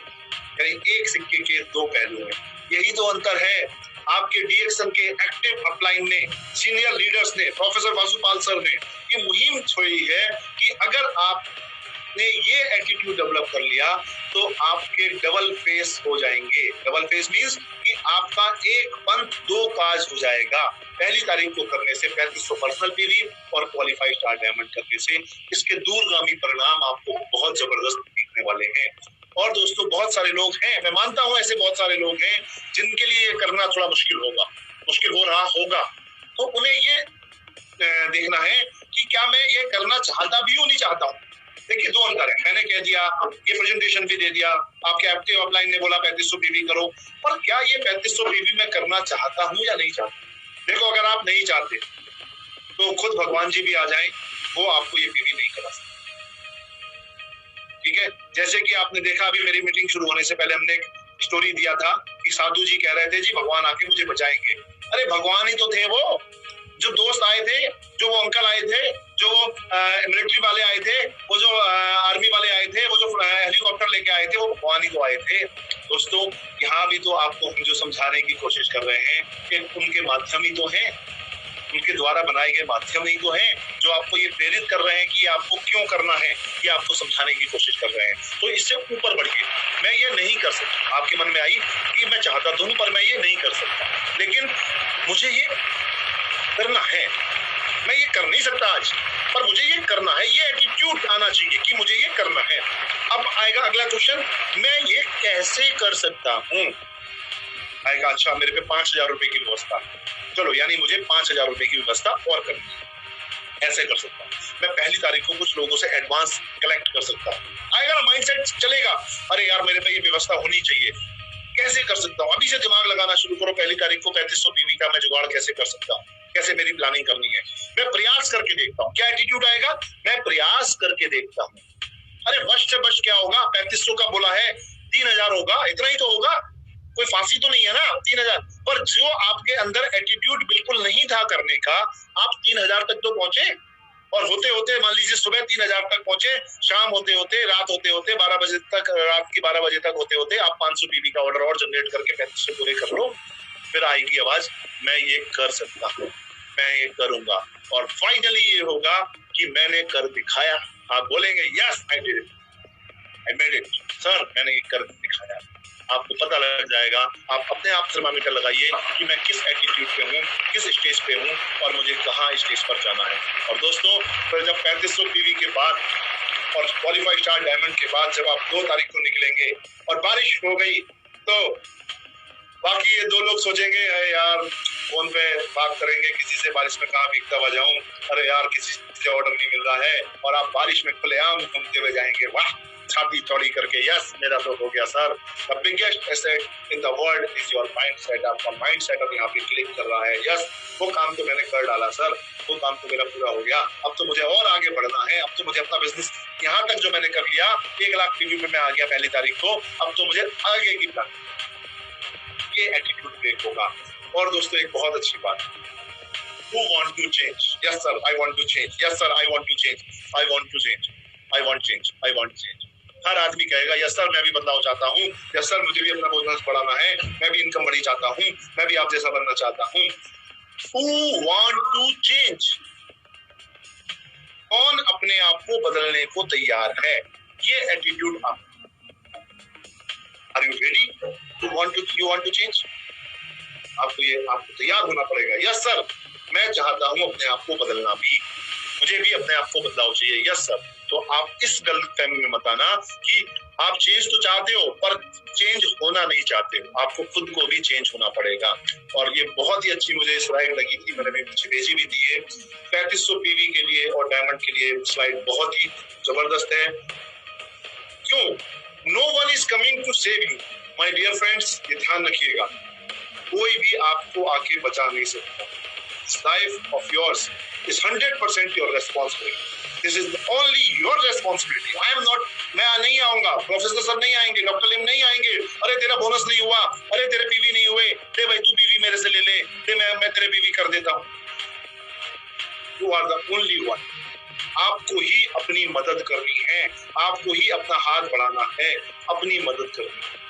[SPEAKER 1] यानी एक सिक्के के 2 पहलू हैं। यही तो अंतर है। आपके डीएक्सन के एक्टिव अपलाइन ने, सीनियर लीडर्स ने, प्रोफेसर वासुपाल सर ने ये मुहिम छोड़ी है कि अगर आपने ये एटीट्यूड डेवलप कर लिया तो आपके डबल फेस हो जाएंगे। डबल फेस मींस कि आपका एक पंथ 2 काज हो जाएगा। पहली तारीख को करने से 3500 पर्सनल पीवी और क्वालिफाइड स्टार डायमंड करने से इसके दूरगामी परिणाम आपको बहुत जबरदस्त दिखने वाले हैं। और दोस्तों बहुत सारे लोग हैं, मैं मानता हूं ऐसे बहुत सारे लोग हैं जिनके लिए ये करना थोड़ा मुश्किल होगा, मुश्किल हो रहा होगा, तो उन्हें ये देखना है कि क्या मैं ये करना चाहता भी हूं, नहीं चाहता हूं। देखिए 2 अंतर है, मैंने कह दिया, ये प्रेजेंटेशन भी दे दिया, आपके एक्टिव अपलाइन ने बोला 3500 पीवी करो, पर क्या ये 3500 पीवी मैं करना चाहता हूं या नहीं चाहता। देखो अगर आप नहीं चाहते तो खुद भगवान जी भी आ जाएं, वो आपको ये पीवी नहीं करा सकते, ठीक है। जैसे कि आपने देखा अभी मेरी मीटिंग शुरू होने से पहले हमने एक स्टोरी दिया था कि साधु जी कह रहे थे जी भगवान आके मुझे बचाएंगे। अरे भगवान ही तो थे वो, जो दोस्त आए थे, जो वो अंकल आए थे, जो मिलिट्री वाले आए थे, वो जो आर्मी वाले आए थे, वो जो हेलीकॉप्टर लेके आए थे, वो भगवान ही तो आए थे। दोस्तों यहाँ भी तो आपको हम जो समझाने की कोशिश कर रहे हैं कि उनके माध्यम ही तो हैं, उनके द्वारा बनाए गए माध्यम ही तो हैं जो आपको ये प्रेरित कर रहे हैं कि आपको क्यों करना है, ये आपको समझाने की कोशिश कर रहे हैं। तो इससे ऊपर बढ़ के मैं ये नहीं कर सकता। आपके मन में आई कि मैं चाहता तो हूं पर मैं ये नहीं कर सकता, लेकिन मुझे ये करना है। मैं ये कर नहीं सकता आज, पर मुझे ये करना है, ये एटीट्यूड आना चाहिए कि मुझे ये करना है। अब आएगा अगला क्वेश्चन, मैं ये कैसे कर सकता हूँ? आएगा अच्छा मेरे पे 5,000 रुपए की व्यवस्था, चलो यानी मुझे 5,000 रुपए की व्यवस्था और करनी है। ऐसे कर सकता हूँ मैं, 1 तारीख को कुछ लोगों से एडवांस कलेक्ट कर सकता हूँ। आएगा ना माइंडसेट चलेगा, अरे यार मेरे पे ये व्यवस्था होनी चाहिए, कैसे कर सकता हूँ? अभी से दिमाग लगाना शुरू करो, 1 तारीख को 3500 पीवी का मैं जुगाड़ कैसे कर सकता हूँ, कैसे मेरी प्लानिंग करनी है, मैं प्रयास करके देखता हूँ। क्या एटीट्यूड आएगा? मैं प्रयास करके देखता हूँ। अरे वर्ष से वर्ष क्या होगा, 3500 का बोला है, 3,000 होगा, इतना ही तो होगा, कोई फांसी तो नहीं है ना 3,000। पर जो आपके अंदर एटीट्यूड बिल्कुल नहीं था करने का, आप 3,000 तक तो पहुंचे, और होते होते मान लीजिए सुबह 3,000 तक पहुंचे, शाम होते होते, रात होते होते, 12 बजे तक, रात की 12 बजे तक होते होते आप 500 पीवी का ऑर्डर और जनरेट करके 3500 पूरे कर लो। फिर आएगी आवाज, मैं ये कर सकता हूँ, मैं ये करूंगा, और फाइनली ये होगा कि मैंने कर दिखाया। आप बोलेंगे yes I did it, I made it, sir मैंने ये कर दिखाया। आपको पता लग जाएगा, आप अपने आप थर्मामीटर लगाइए कि मैं किस एटीट्यूड पे हूँ, किस स्टेज पे हूँ, और मुझे कहाँ स्टेज पर जाना है। और दोस्तों फिर जब 3500 पीवी के बाद और क्वालिफाइड स्टार डायमंड के बाद जब आप 2 तारीख को निकलेंगे और बारिश हो गई, तो बाकी ये 2 लोग सोचेंगे अरे यार फोन पे बात करेंगे, किसी से बारिश में कहाँ भीगता हुआ जाऊं, अरे यार किसी से ऑर्डर नहीं मिल रहा है, और आप बारिश में खुलेआम घूमते हुए जाएंगे, वाह छाती चौड़ी करके, यस मेरा तो हो गया sir. The biggest asset in the world is your mindset. आपका माइंडसेट अब यहाँ पे क्लिक कर रहा है, यस वो काम तो मैंने कर डाला सर, वो काम तो मेरा पूरा हो गया, अब तो मुझे और आगे बढ़ना है, अब तो मुझे अपना बिजनेस यहाँ तक जो मैंने कर लिया, 1 लाख पीवी पे मैं आ गया 1 तारीख को, अब तो मुझे आगे की प्लान, ये एटीट्यूड ब्रेक होगा। और दोस्तों एक बहुत अच्छी बात, who want to change? Yes sir, I want to change. Yes sir, I want to change. I want to change. I want change. I want change. हर आदमी कहेगा यस सर मैं भी बदलाव चाहता हूँ, यस सर मुझे भी अपना बिजनेस बढ़ाना है, मैं भी इनकम बढ़ी चाहता हूँ, मैं भी आप जैसा बनना चाहता हूँ। Who want to change? कौन अपने आप को बदलने को तैयार है? ये एटीट्यूड आप, are you ready to you want to change? आपको तैयार होना पड़ेगा। यस सर मैं चाहता हूं अपने आप को बदलना भी, मुझे भी अपने आप को बदलाव चाहिए। Yes sir. तो आप इस गलतफहमी में मत आना कि आप चेंज तो चाहते हो पर चेंज होना नहीं चाहते हो, आपको खुद को भी चेंज होना पड़ेगा। और ये बहुत ही अच्छी मुझे स्लाइड लगी थी, मैंने भी पीछे भेजी भी थी 3500 पीवी के लिए और डायमंड के लिए, स्लाइड बहुत ही जबरदस्त है। क्यों? No one is coming to save you my dear friends, ये ध्यान रखिएगा, कोई भी आपको आके बचा नहीं सकता। Life of yours is 100% your responsibility. This is only your responsibility. I am not, मैं नहीं आऊंगा, प्रोफेसर सर नहीं आएंगे, डॉक्टर लिम नहीं आएंगे, अरे तेरा बोनस नहीं हुआ, अरे तेरे पीवी नहीं हुए, दे भाई तू पीवी मेरे से ले ले, दे मैं तेरे पीवी कर देता हूँ। You are the only one. आपको ही अपनी मदद करनी है, आपको ही अपना हाथ बढ़ाना है, अपनी मदद करनी है।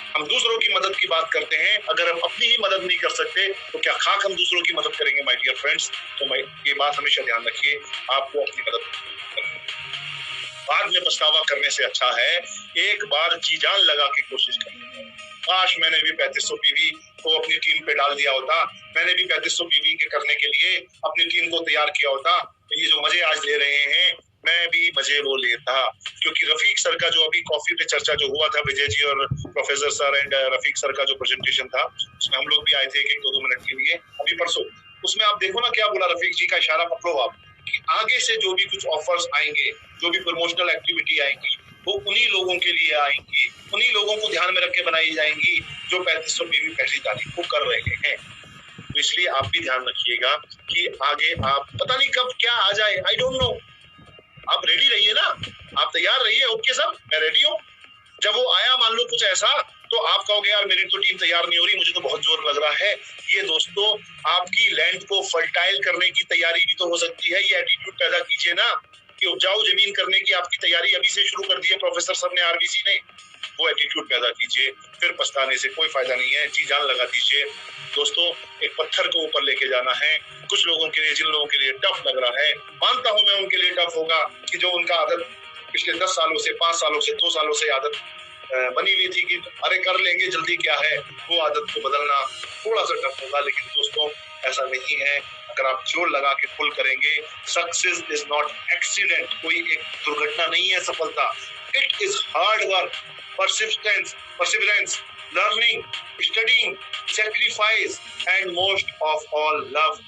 [SPEAKER 1] हम दूसरों की मदद की बात करते हैं, अगर हम अपनी ही मदद नहीं कर सकते तो क्या खाक हम दूसरों की मदद करेंगे माय डियर फ्रेंड्स। तो ये बात हमेशा ध्यान रखिए, आपको अपनी मदद करनी। बाद में पछतावा करने से अच्छा है एक बार जी जान लगा के कोशिश करनी। काश मैंने भी 3500 पीवी को अपनी टीम पे डाल दिया होता, मैंने भी 3500 पीवी के करने के लिए अपनी टीम को तैयार किया होता, तो ये जो मजे आज ले रहे हैं मैं भी मजे वो लेता। क्योंकि रफीक सर का जो अभी कॉफी पे चर्चा जो हुआ था, विजय जी और professor sir and Rafiq sir का जो प्रेजेंटेशन था, उसमें हम लोग भी आए थे 1-2 मिनट के लिए अभी परसों। उसमें आप देखो ना क्या बोला रफीक जी का इशारा पकड़ो आप, कि आगे से जो भी कुछ ऑफर्स आएंगे, जो भी प्रमोशनल एक्टिविटी आएंगी, वो उन्हीं लोगों के लिए आएंगी, उन्हीं लोगों को ध्यान में रख के बनाई जाएंगी जो 3500 पीवी 1 तारीख को कर रहे हैं। तो इसलिए आप भी ध्यान रखिएगा कि आगे आप पता नहीं कब क्या आ जाए, आई डोंट नो। आप रेडी रहिए ना, आप तैयार रहिए, ओके सर मैं रेडी हूँ। जब वो आया मान लो कुछ ऐसा, तो आप कहोगे यार मेरी तो टीम तैयार नहीं हो रही, मुझे तो बहुत जोर लग रहा है। ये दोस्तों आपकी लैंड को फर्टाइल करने की तैयारी भी तो हो सकती है। ये एटीट्यूड पैदा कीजिए ना कि उपजाऊ जमीन करने की आपकी तैयारी अभी से शुरू कर दी है प्रोफेसर सर ने, आरबीसी ने। वो एटीट्यूड पैदा कीजिए, फिर पछताने से कोई फायदा नहीं है, जी जान लगा दीजिए। दोस्तों एक पत्थर को ऊपर लेके जाना है, कुछ लोगों के लिए, जिन लोगों के लिए टफ लग रहा है, मानता हूं मैं उनके लिए टफ होगा कि जो उनका आदत पिछले 10 सालों से, 5 सालों से, 2 सालों से आदत बनी हुई थी कि अरे कर लेंगे जल्दी क्या है, वो आदत को बदलना थोड़ा सा टफ होगा। लेकिन दोस्तों ऐसा नहीं है, अगर आप जोर लगा के पुल करेंगे, सक्सेस इज नॉट एक्सीडेंट, कोई एक दुर्घटना नहीं है सफलता। It is hard work, persistence, learning, studying, sacrifice and most of all love.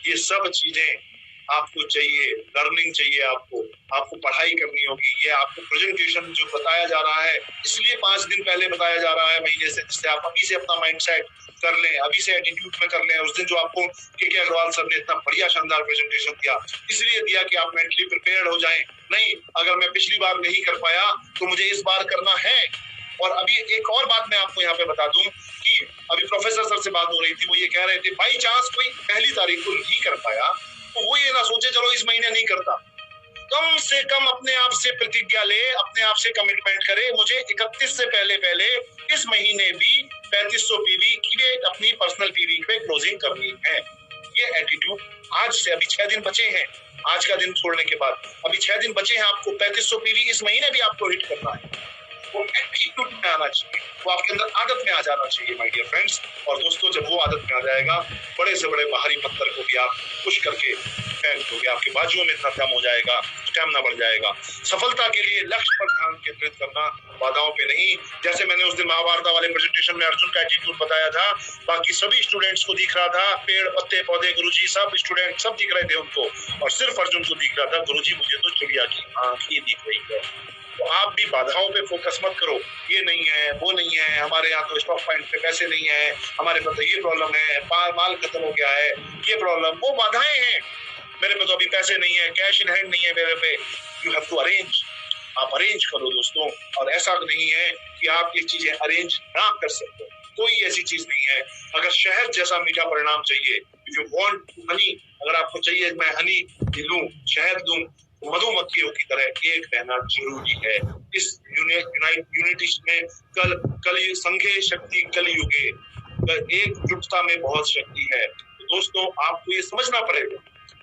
[SPEAKER 1] ये सब चीजें आपको चाहिए, लर्निंग चाहिए, आपको पढ़ाई करनी होगी। ये आपको प्रेजेंटेशन जो बताया जा रहा है, इसलिए 5 दिन पहले बताया जा रहा है महीने से, जिससे आप अभी से अपना माइंड सेट कर लें, अभी से एटीट्यूड में कर लें। उस दिन जो आपको के अग्रवाल सर ने इतना बढ़िया शानदार प्रेजेंटेशन दिया, इसलिए दिया कि आप मेंटली प्रिपेयर्ड हो जाएं। नहीं, अगर मैं पिछली बार नहीं कर पाया तो मुझे इस बार करना है। और अभी एक और बात मैं आपको यहाँ पे बता दूं कि अभी प्रोफेसर सर से बात हो रही थी, वो ये कह रहे थे बाई चांस कोई पहली तारीख को नहीं कर पाया तो वो ये ना सोचे चलो इस महीने नहीं करता, कम से कम अपने आप से प्रतिज्ञा ले, अपने आप से कमिटमेंट करे, मुझे 31 से पहले इस महीने भी 3500 पीवी की अपनी पर्सनल पीवी पे क्लोजिंग करनी है। ये एटीट्यूड आज से, अभी 6 दिन बचे हैं, आज का दिन छोड़ने के बाद अभी 6 दिन बचे हैं, आपको 3500 पीवी इस महीने भी आपको हिट करना है। वो एटीट्यूड में आना चाहिए, वो आपके अंदर आदत में आ जाना चाहिए माय डियर फ्रेंड्स। और दोस्तों जब वो आदत में आ जाएगा, बड़े से बड़े बाहरी पत्थर को भी आप पुश करके फेंक दोगे, आपके बाजुओं में इतना दम हो जाएगा, स्टैमिना बढ़ जाएगा। सफलता के लिए लक्ष्य पर ध्यान केंद्रित करना, बाधाओं पे नहीं। जैसे मैंने उस दिन महाभारत वाले प्रेजेंटेशन में अर्जुन का एटीट्यूड बताया था, बाकी सभी स्टूडेंट्स को दिख रहा था, पेड़ पत्ते पौधे गुरुजी सब स्टूडेंट सब दिख रहे थे उनको, और सिर्फ अर्जुन को दिख रहा था गुरुजी मुझे तो चिड़िया की आंख ही दिख रही है। तो आप भी बाधाओं पे फोकस मत करो, ये नहीं है वो नहीं है, हमारे यहाँ तो स्टॉक पॉइंट पे पैसे नहीं है, हमारे पास तो ये प्रॉब्लम है, माल खत्म हो गया है, ये प्रॉब्लम, वो बाधाएं हैं, मेरे पे तो अभी पैसे नहीं है, कैश इन हैंड नहीं है मेरे पे। यू हैव टू अरेंज, आप अरेंज करो दोस्तों। और ऐसा नहीं है कि आप ये चीजें अरेंज ना कर सकते, कोई ऐसी चीज नहीं है। अगर शहद जैसा मीठा परिणाम चाहिए, इफ यू वांट हनी, अगर आपको चाहिए मैं हनी लूं, शहद लूं, मधुमक्खियों की तरह एक रहना जरूरी है। इस यूनिटी में कल संघे शक्ति कल युगे, एकजुटता में बहुत शक्ति है। तो दोस्तों आपको ये समझना पड़ेगा।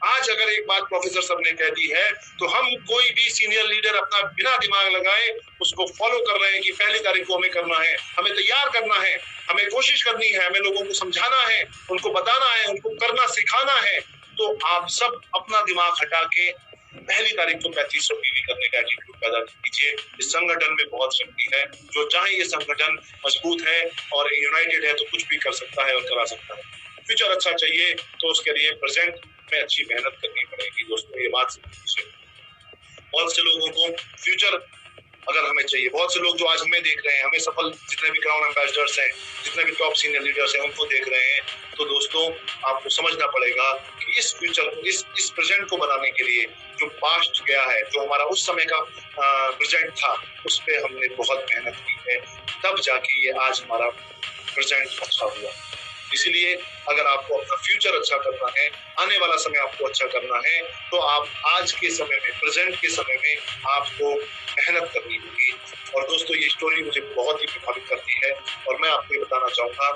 [SPEAKER 1] आज अगर एक बात प्रोफेसर साहब ने कह दी है तो हम कोई भी सीनियर लीडर अपना बिना दिमाग लगाए उसको फॉलो कर रहे हैं कि पहली तारीख को हमें करना है, हमें तैयार करना है, हमें कोशिश करनी है, हमें लोगों को समझाना है, उनको बताना है, उनको करना सिखाना है। तो आप सब अपना दिमाग हटा के पहली तारीख को 3500 पीवी करने का एटीट्यूड पैदा कीजिए। इस संगठन में बहुत शक्ति है, जो चाहे ये संगठन मजबूत है और यूनाइटेड है तो कुछ भी कर सकता है और करा सकता है। फ्यूचर अच्छा चाहिए तो उसके लिए प्रेजेंट में अच्छी मेहनत करनी पड़ेगी दोस्तों, ये बात समझिए। बहुत से लोगों को फ्यूचर अगर हमें चाहिए, बहुत से लोग जो आज हमें देख रहे हैं, हमें सफल जितने भी क्राउन एम्बेसडर्स हैं, जितने भी टॉप सीनियर लीडर्स हैं, उनको देख रहे हैं, तो दोस्तों आपको समझना पड़ेगा कि इस फ्यूचर को, इस प्रेजेंट को बनाने के लिए जो पास्ट गया है, जो हमारा उस समय का प्रेजेंट था, उस पर हमने बहुत मेहनत की है, तब जाके ये आज हमारा प्रेजेंट अच्छा हुआ। इसलिए अगर आपको अपना फ्यूचर अच्छा करना है, आने वाला समय आपको अच्छा करना है, तो आप आज के समय में, प्रेजेंट के समय में आपको मेहनत करनी होगी। और दोस्तों ये स्टोरी मुझे बहुत ही प्रभावित करती है और मैं आपको ये बताना चाहूंगा,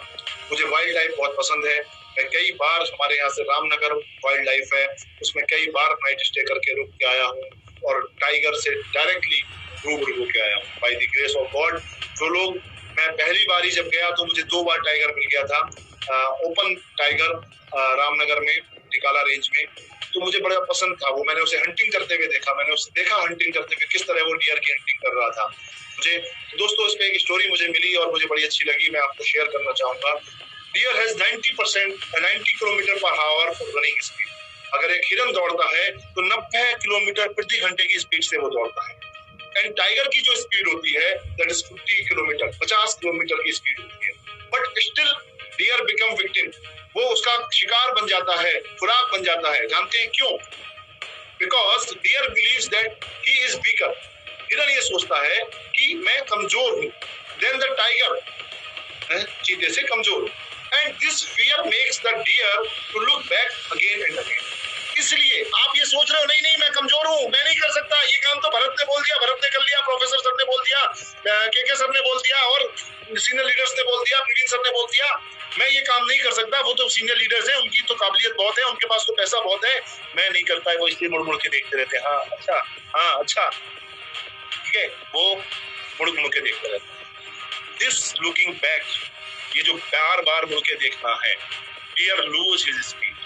[SPEAKER 1] मुझे वाइल्ड लाइफ बहुत पसंद है। मैं कई बार, हमारे यहाँ से रामनगर वाइल्ड लाइफ है, उसमें कई बार नाइट स्टे करके रुक के आया हूँ और टाइगर से डायरेक्टली रूबरू होके आया हूँ by the grace of God. जो लोग, मैं पहली बार ही जब गया तो मुझे 2 बार टाइगर मिल गया था, ओपन टाइगर रामनगर में टिकाला रेंज में, तो मुझे बड़ा पसंद था वो। मैंने उसे हंटिंग करते हुए देखा, मैंने उसे देखा हंटिंग करते हुए किस तरह वो डियर की हंटिंग कर रहा था। मुझे दोस्तों इस पे एक स्टोरी मुझे मिली और मुझे बड़ी अच्छी लगी, मैं आपको शेयर करना चाहूंगा। Deer has 90 kilometre per hour for running speed. अगर एक हिरन दौड़ता है तो 90 किलोमीटर प्रति घंटे की स्पीड से वो दौड़ता है। एंड टाइगर की जो स्पीड होती है दैट इज 50 किलोमीटर, 50 किलोमीटर की स्पीड होती है। But still deer become victim, वो उसका शिकार बन जाता है, खुराक बन जाता है। जानते हैं क्यों? Because deer believes that he is weaker. हिरन ये सोचता है कि मैं कमजोर हूं, देन द टाइगर चीते से कमजोर हूं। And this fear makes the deer to look back again and again. इसलिए आप ये सोच रहे हो नहीं मैं कमजोर हूं, मैं नहीं कर सकता, ये काम तो भरत ने बोल दिया, भरत ने कर लिया, प्रोफेसर सर ने बोल दिया, के सर ने बोल दिया और सीनियर लीडर्स ने बोल दिया, प्रवीण सर ने बोल दिया, मैं ये काम नहीं कर सकता, वो तो सीनियर लीडर्स हैं, उनकी तो काबिलियत बहुत है, उनके पास तो पैसा बहुत है, मैं नहीं करता है। वो इसलिए मुड़ मुड़ के देखते रहते हैं, हाँ अच्छा ठीक है। वो मुड़ मुड़ के देखता रहता है। दिस लुकिंग बैक, ये जो बार बार मुड़ के देखना है, डियर लूज हिज स्पीड,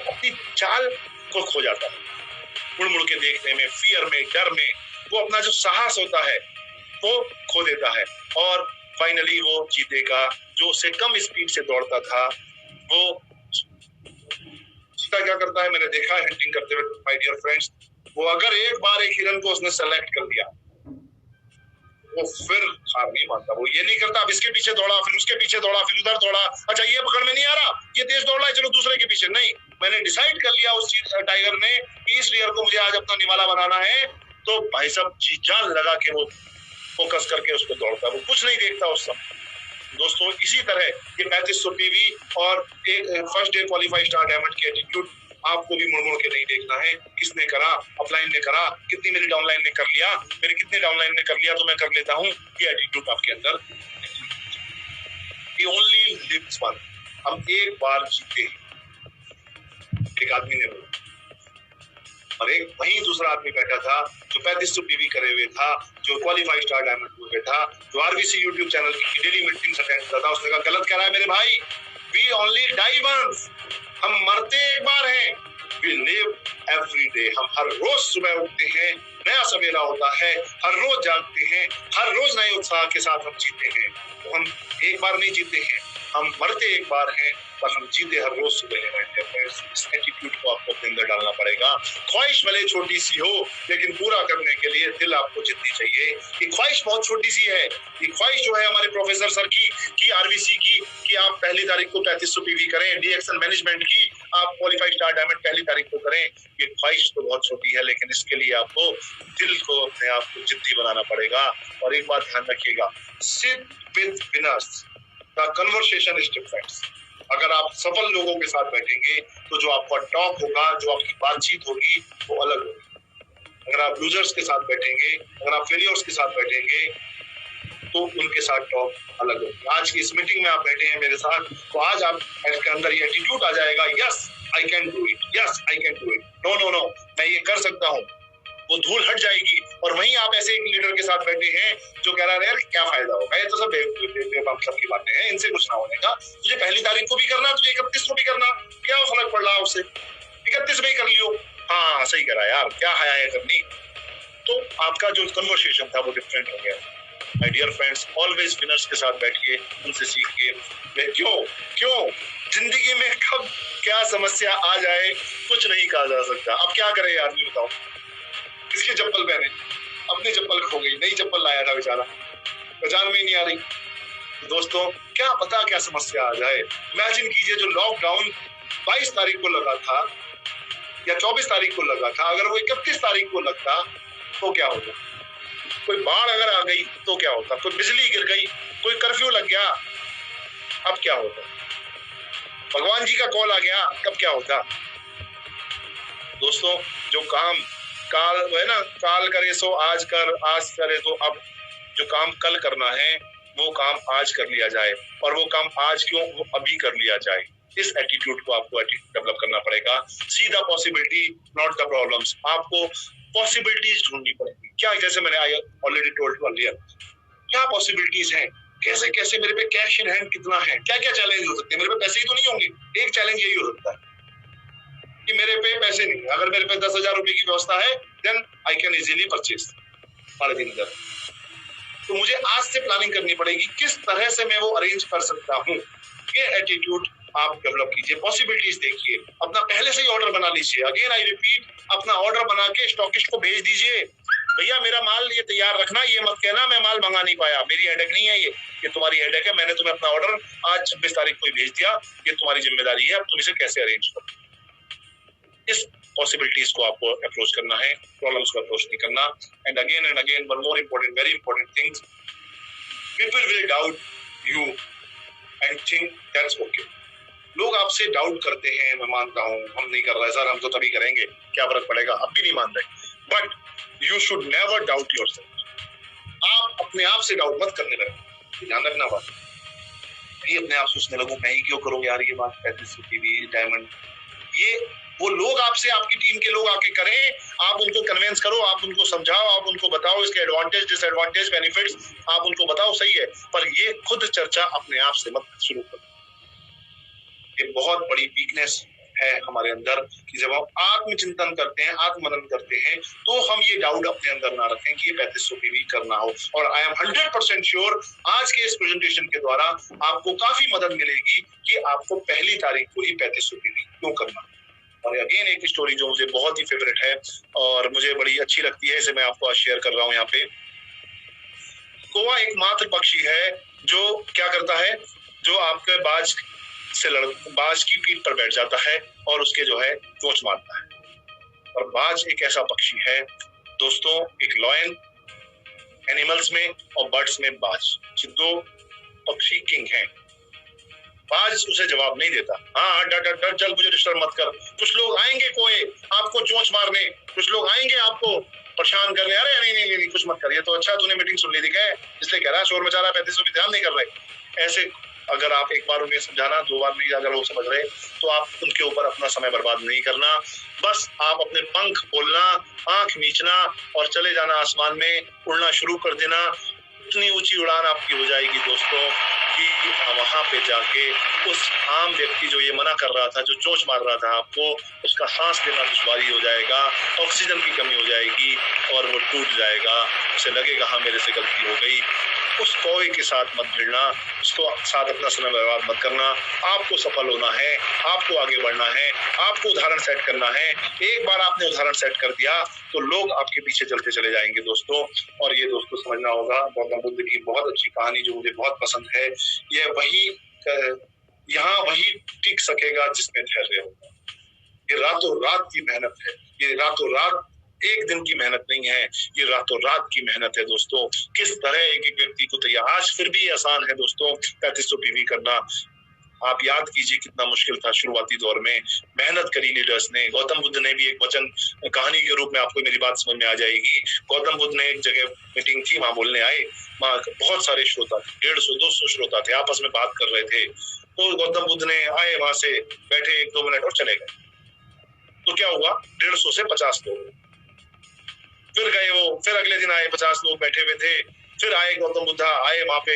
[SPEAKER 1] अपनी चाल को खो जाता है मुड़ मुड़ के देखने में, फियर में, डर में, वो अपना जो साहस होता है वो खो देता है और फाइनली वो चीते का जो उससे कम स्पीड से दौड़ता था वो चीता क्या करता है, मैंने देखा है हंटिंग करते हुए माय डियर फ्रेंड्स, वो अगर एक बार एक हिरन को उसने सेलेक्ट कर लिया वो फिर हार नहीं मानता। वो ये नहीं करता अब इसके पीछे दौड़ा, फिर उसके पीछे दौड़ा, फिर उधर दौड़ा, अच्छा ये पकड़ में नहीं आ रहा, ये तेज दौड़ रहा है, चलो दूसरे के पीछे। नहीं, मैंने डिसाइड कर लिया उस टाइगर ने इस डियर को मुझे आज अपना निवाला बनाना है, तो भाई साहब जी जान लगा के वो फोकस करके उसको दौड़ता, वो कुछ नहीं देखता उस समय। दोस्तों इसी तरह ये 3500 पीवी और एक first day qualify star diamond की एटीट्यूड आपको भी मुड़ मुड़ के नहीं देखना है। किसने करा, अपलाइन ने करा, कितनी मेरी डाउनलाइन ने कर लिया, मेरे कितने डाउनलाइन ने कर लिया तो मैं कर लेता हूँ, ये एटीट्यूड आपके अंदर। We only live once, हम एक बार जीते हैं, एक आदमी ने बोला। और एक वहीं दूसरा आदमी बैठा था जो 3500 पीवी करे हुए था, जो क्वालिफाई स्टार डायमंड हुए बैठा, जो आरबीसी यूट्यूब चैनल की डेली मीटिंग्स अटेंड करता था। उसने कहा गलत कह रहा है मेरे भाई, वी ओनली डाई वंस, हम मरते एक बार हैं, वी लिव एवरी डे, हम हर रोज सुबह उठते हैं, नया सवेरा होता है, हर रोज जागते हैं, हर रोज नए उत्साह के साथ हम जीते हैं। तो हम एक बार नहीं जीते हैं, हम मरते एक बार हैं पर हम जीते हर रोज सुबह हैं। इस एटीट्यूड को आपको अपने अंदर डालना पड़ेगा। ख्वाहिश भले छोटी सी हो लेकिन पूरा करने के लिए दिल आपको जितनी चाहिए। ये ख्वाहिश बहुत छोटी सी है, ये ख्वाहिश जो है हमारे प्रोफेसर सर की आरबीसी की कि आप पहली तारीख को 3500 पीवी करें, डीएक्सन मैनेजमेंट की आप क्वालिफाइड स्टार डायमंड पहली तारीख को करें, ये ख्वाहिश तो बहुत छोटी है लेकिन इसके लिए आपको दिल को अपने आप को जिद्दी बनाना पड़ेगा। और एक बात ध्यान रखिएगा, sit with winners the conversation is different. अगर आप सफल लोगों के साथ बैठेंगे तो जो आपका टॉक होगा, जो आपकी बातचीत होगी वो अलग होगी। अगर आप लूजर्स के साथ बैठेंगे, अगर आप फेलियर्स के साथ बैठेंगे तो उनके साथ टॉक अलग होगी। आज की इस मीटिंग में आप बैठे हैं मेरे साथ, तो आज आपके अंदर ये एटीट्यूड आ जाएगा, yes I can do it, yes I can do it, no no no मैं ये कर सकता हूँ, वो धूल हट जाएगी। और वहीं आप ऐसे एक लीडर के साथ बैठे हैं जो कह रहा है यार क्या फायदा होगा, ये तो सब बेवकूफ की बातें हैं, इनसे कुछ ना होने का, तुझे पहली तारीख को भी करना, तुझे 31 को भी करना, क्या फर्क पड़ रहा है उससे, 31 में ही कर लियो, हाँ सही करा यार, क्या है करनी। तो आपका जो कन्वर्सेशन था वो डिफरेंट हो गया। My dear friends, always winners के साथ बैठिए, उनसे सीखिए। क्यों जिंदगी में कब क्या समस्या आ जाए कुछ नहीं कहा जा सकता। अब क्या करे आदमी बताओ, किसकी चप्पल पहने, अपनी चप्पल खो गई, नई चप्पल लाया था बेचारा, पहचान में ही नहीं आ रही। दोस्तों क्या पता क्या समस्या आ जाए। इमेजिन कीजिए जो लॉकडाउन 22 तारीख को लगा था या 24 तारीख को लगा था, अगर वो 31 तारीख को लगता तो क्या होता, कोई बाढ़ अगर आ गई तो क्या होता, कोई बिजली गिर गई, कोई कर्फ्यू लग गया, अब क्या होता, भगवान जी का कॉल आ गया, कब क्या होता। दोस्तों जो काम काल है ना, काल करे सो आज कर, आज करे तो अब, जो काम कल करना है वो काम आज कर लिया जाए, और वो काम आज क्यों, वो अभी कर लिया जाए। इस एटीट्यूड को आपको डेवलप करना पड़ेगा। See the possibility not the problems, आपको पॉसिबिलिटीज ढूंढनी पड़ेगी। क्या, जैसे मैंने ऑलरेडी टोल्ड यू अर्लियर, क्या पॉसिबिलिटीज हैं, कैसे कैसे मेरे पे कैश इन हैंड कितना है, क्या क्या चैलेंज हो सकते हैं। मेरे पे पैसे ही तो नहीं होंगे, एक चैलेंज यही हो सकता है कि मेरे पे पैसे नहीं है। अगर मेरे पे 10,000 रुपए की व्यवस्था है then I can easily purchase पर दिन। तो मुझे आज से प्लानिंग करनी पड़ेगी किस तरह से मैं वो अरेंज कर सकता हूँ। ये एटीट्यूड आप डेवलप कीजिए, पॉसिबिलिटीज देखिए, अपना पहले से ही ऑर्डर बना लीजिए। अगेन आई रिपीट, अपना ऑर्डर बना के स्टॉकिस्ट को भेज दीजिए, भैया मेरा माल ये तैयार रखना, ये मत कहना मैं माल मंगा नहीं पाया, मेरी हेडेक नहीं है, ये तुम्हारी हेडेक है, मैंने तुम्हें अपना ऑर्डर आज 26 तारीख को भेज दिया, ये तुम्हारी जिम्मेदारी है, अब तुम इसे कैसे अरेंज करो। इस पॉसिबिलिटीज को आपको अप्रोच करना है, प्रॉब्लम्स को अप्रोच नहीं करना। And again one more important, very important things, people will doubt you and think that's okay. लोग आपसे डाउट करते हैं, मैं मानता हूँ, हम नहीं कर रहे सर, हम तो तभी करेंगे, क्या फर्क पड़ेगा, अब भी नहीं मान रहे, but you should never doubt yourself. आप अपने आप से डाउट मत करने लगे, ध्यान रखना बात। ये अपने आप सोचने लगो मैं ही क्यों करूँ यार ये बात, 35 पीवी डायमंड ये वो लोग आपसे, आपकी टीम के लोग आके करें, आप उनको कन्विंस करो, आप उनको समझाओ, आप उनको बताओ इसके एडवांटेज, डिसएडवांटेज, बेनिफिट्स आप उनको बताओ, सही है, पर ये खुद चर्चा अपने आप से मत शुरू करो। ये बहुत बड़ी वीकनेस है हमारे अंदर कि जब हम आत्मचिंतन करते हैं, आत्ममनन करते हैं, तो हम ये डाउट अपने अंदर ना रखें कि ये 3500 पीवी करना हो। और आई एम 100% श्योर आज के इस प्रेजेंटेशन के द्वारा आपको काफी मदद मिलेगी कि आपको पहली तारीख को ही 3500 पीवी क्यों करना। और अगेन एक स्टोरी जो मुझे बहुत ही फेवरेट है और मुझे बड़ी अच्छी लगती है, इसे मैं आपको आज शेयर कर रहा हूँ यहाँ पे। कौवा एकमात्र पक्षी है जो क्या करता है, जो आपके बाज की पीठ पर बैठ जाता है और उसके जो है चोंच मारता है। और बाज एक ऐसा पक्षी है दोस्तों, एक लॉयन एनिमल्स में और बर्ड्स में बाज दो पक्षी किंग हैं। बाज उसे जवाब नहीं देता, हाँ डर चल मुझे डिस्टर्ब मत कर। कुछ लोग आएंगे कोए आपको चोंच मारने, कुछ लोग आएंगे आपको परेशान करने, अरे नहीं कुछ मत कर, ये तो अच्छा तूने मीटिंग सुन ली थी क्या, इसलिए कह रहा है शोर मचा रहा है, 3500 भी ध्यान नहीं कर रहे। ऐसे अगर आप एक बार उन्हें समझाना, 2 बार नहीं, अगर वो समझ रहे तो आप उनके ऊपर अपना समय बर्बाद नहीं करना। बस आप अपने पंख खोलना, आंख मीचना और चले जाना आसमान में, उड़ना शुरू कर देना। इतनी ऊंची उड़ान आपकी हो जाएगी दोस्तों कि वहां पे जाके उस आम व्यक्ति जो ये मना कर रहा था, जो चोंच मार रहा था आपको, उसका सांस लेना दुश्वारी हो जाएगा, ऑक्सीजन की कमी हो जाएगी और वो टूट जाएगा। उसे लगेगा हाँ मेरे से गलती हो गई। उस कौवे के साथ मत भिड़ना, उसको साथ अपना समय बर्बाद मत करना। आपको सफल होना है, आपको आगे बढ़ना है, आपको उदाहरण सेट करना है। एक बार आपने उदाहरण सेट कर दिया तो लोग आपके पीछे चलते चले जाएंगे दोस्तों। और ये दोस्तों समझना होगा, गौतम बुद्ध की बहुत अच्छी कहानी जो मुझे बहुत पसंद है, यहाँ वही टिक सकेगा जिसमें धैर्य होगा। ये रातों रात की मेहनत है, ये रातों रात एक दिन की मेहनत नहीं है, ये रातों रात की मेहनत है दोस्तों। किस तरह एक व्यक्ति को तैयार, आज फिर भी आसान है दोस्तों 3500 पीवी करना। आप याद कीजिए कितना मुश्किल था शुरुआती दौर में, मेहनत करी लीडर्स ने। गौतम बुद्ध ने भी एक वचन कहानी के रूप में, आपको मेरी बात समझ में आ जाएगी। गौतम बुद्ध ने एक जगह मीटिंग थी, वहां बोलने आए, वहां बहुत सारे श्रोता थे, 150-200 श्रोता थे, आपस में बात कर रहे थे। तो गौतम बुद्ध ने आए, वहां से बैठे 1-2 मिनट और चले गए। तो क्या हुआ, 150 से 50 लोग फिर गए। वो फिर अगले दिन आए, 50 लोग बैठे हुए थे, फिर आए गौतम बुद्ध आए वहां पे,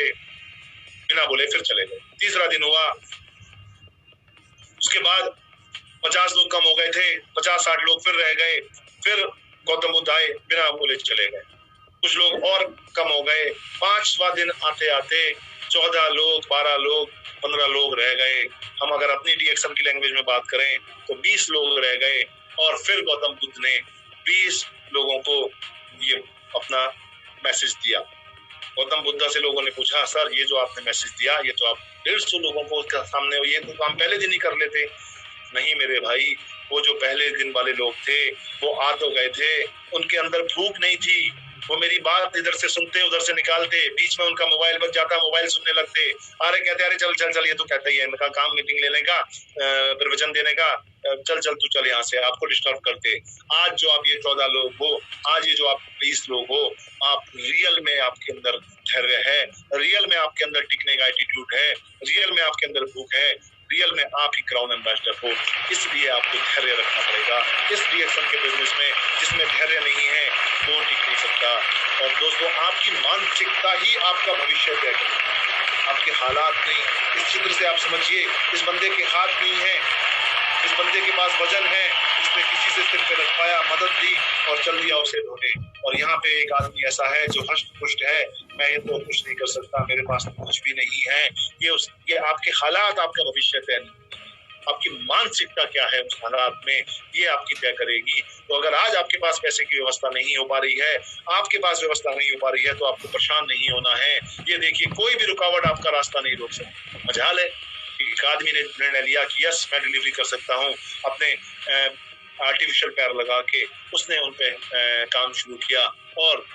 [SPEAKER 1] बिना बोले फिर चले गए। तीसरा दिन हुआ, उसके बाद 50 लोग कम हो गए थे, 50-60 लोग फिर रह गए, फिर गौतम बुद्ध आए, बिना बोले चले गए। कुछ लोग और कम हो गए, 5वां दिन आते आते 14 लोग, 12 लोग, 15 लोग रह गए। हम अगर अपनी डीएक्सएम की लैंग्वेज में बात करें तो 20 लोग रह गए। और फिर गौतम बुद्ध ने 20 लोगों को ये अपना मैसेज दिया। गौतम बुद्ध से लोगों ने पूछा, सर ये जो आपने मैसेज दिया, ये तो आप 150 लोगों को सामने, ये तो काम पहले दिन ही कर लेते। नहीं मेरे भाई, वो जो पहले दिन वाले लोग थे वो आ तो गए थे, उनके अंदर भूख नहीं थी। वो मेरी बात इधर से सुनते उधर से निकालते, बीच में उनका मोबाइल बज जाता, मोबाइल सुनने लगते। अरे कहते अरे चल चल चल, ये तो कहता ही है, इनका काम मीटिंग लेने का, प्रवचन देने का, चल चल तू चल यहाँ से, आपको डिस्टर्ब करते। आज जो आप ये 14 लोग हो, आज ये जो आप 20 लोग हो, आप रियल में आपके अंदर धैर्य है, रियल में आपके अंदर टिकने का एटीट्यूड है, रियल में आपके अंदर भूख है, रियल में आप ही क्राउन एम्बेसडर हो। इसलिए आपको धैर्य रखना पड़ेगा। इस रिएक्शन के बिजनेस में जिसमें धैर्य नहीं है वो टिक नहीं सकता। और दोस्तों आपकी मानसिकता ही आपका भविष्य तय करेगी, आपके हालात नहीं। इस चित्र से आप समझिए, इस बंदे के हाथ नहीं है, इस बंदे के पास वजन है, इसने किसी से सिर पे रख पाया, मदद दी और चल दिया उसे धोने। और यहाँ पे एक आदमी ऐसा है जो हष्ट पुष्ट है, मैं ये तो कुछ नहीं कर सकता, मेरे पास तो कुछ भी नहीं है। ये आपके हालात आपका भविष्य तय नहीं, आपकी मानसिकता क्या है उस हालात में, ये आपकी तय करेगी। तो अगर आज आपके पास पैसे की व्यवस्था नहीं हो पा रही है, आपके पास व्यवस्था नहीं हो पा रही है, तो आपको परेशान नहीं होना है। ये देखिए, कोई भी रुकावट आपका रास्ता नहीं रोक सकती। मजाल है एक आदमी ने निर्णय लिया कि यस मैं डिलीवरी कर सकता हूँ, अपने आर्टिफिशियल पैर लगा के उसने उन पे काम शुरू किया और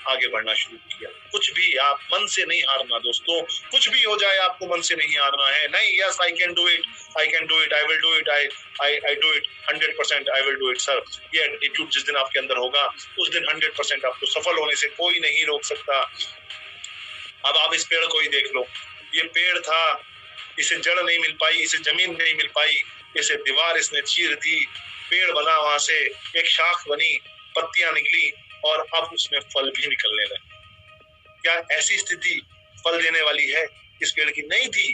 [SPEAKER 1] आगे बढ़ना शुरू किया। कुछ भी आप मन से नहीं हारना दोस्तों, कुछ भी हो जाए आपको मन से नहीं हारना है। नहीं, yes I can do it, I can do it, I will do it, I do it 100%, I will do it sir. ये एटीट्यूड जिस दिन आपके अंदर होगा उस दिन 100% आपको सफल होने से कोई नहीं रोक सकता। अब आप इस पेड़ को ही देख लो, ये पेड़ था, इसे जड़ नहीं मिल पाई, इसे जमीन नहीं मिल पाई, इसे दीवार इसने चीर दी, पेड़ बना, वहां से एक शाख बनी, पत्तियां निकली और अब उसमें फल भी निकलने लगे। क्या ऐसी स्थिति फल देने वाली है इस पेड़ की? नहीं थी।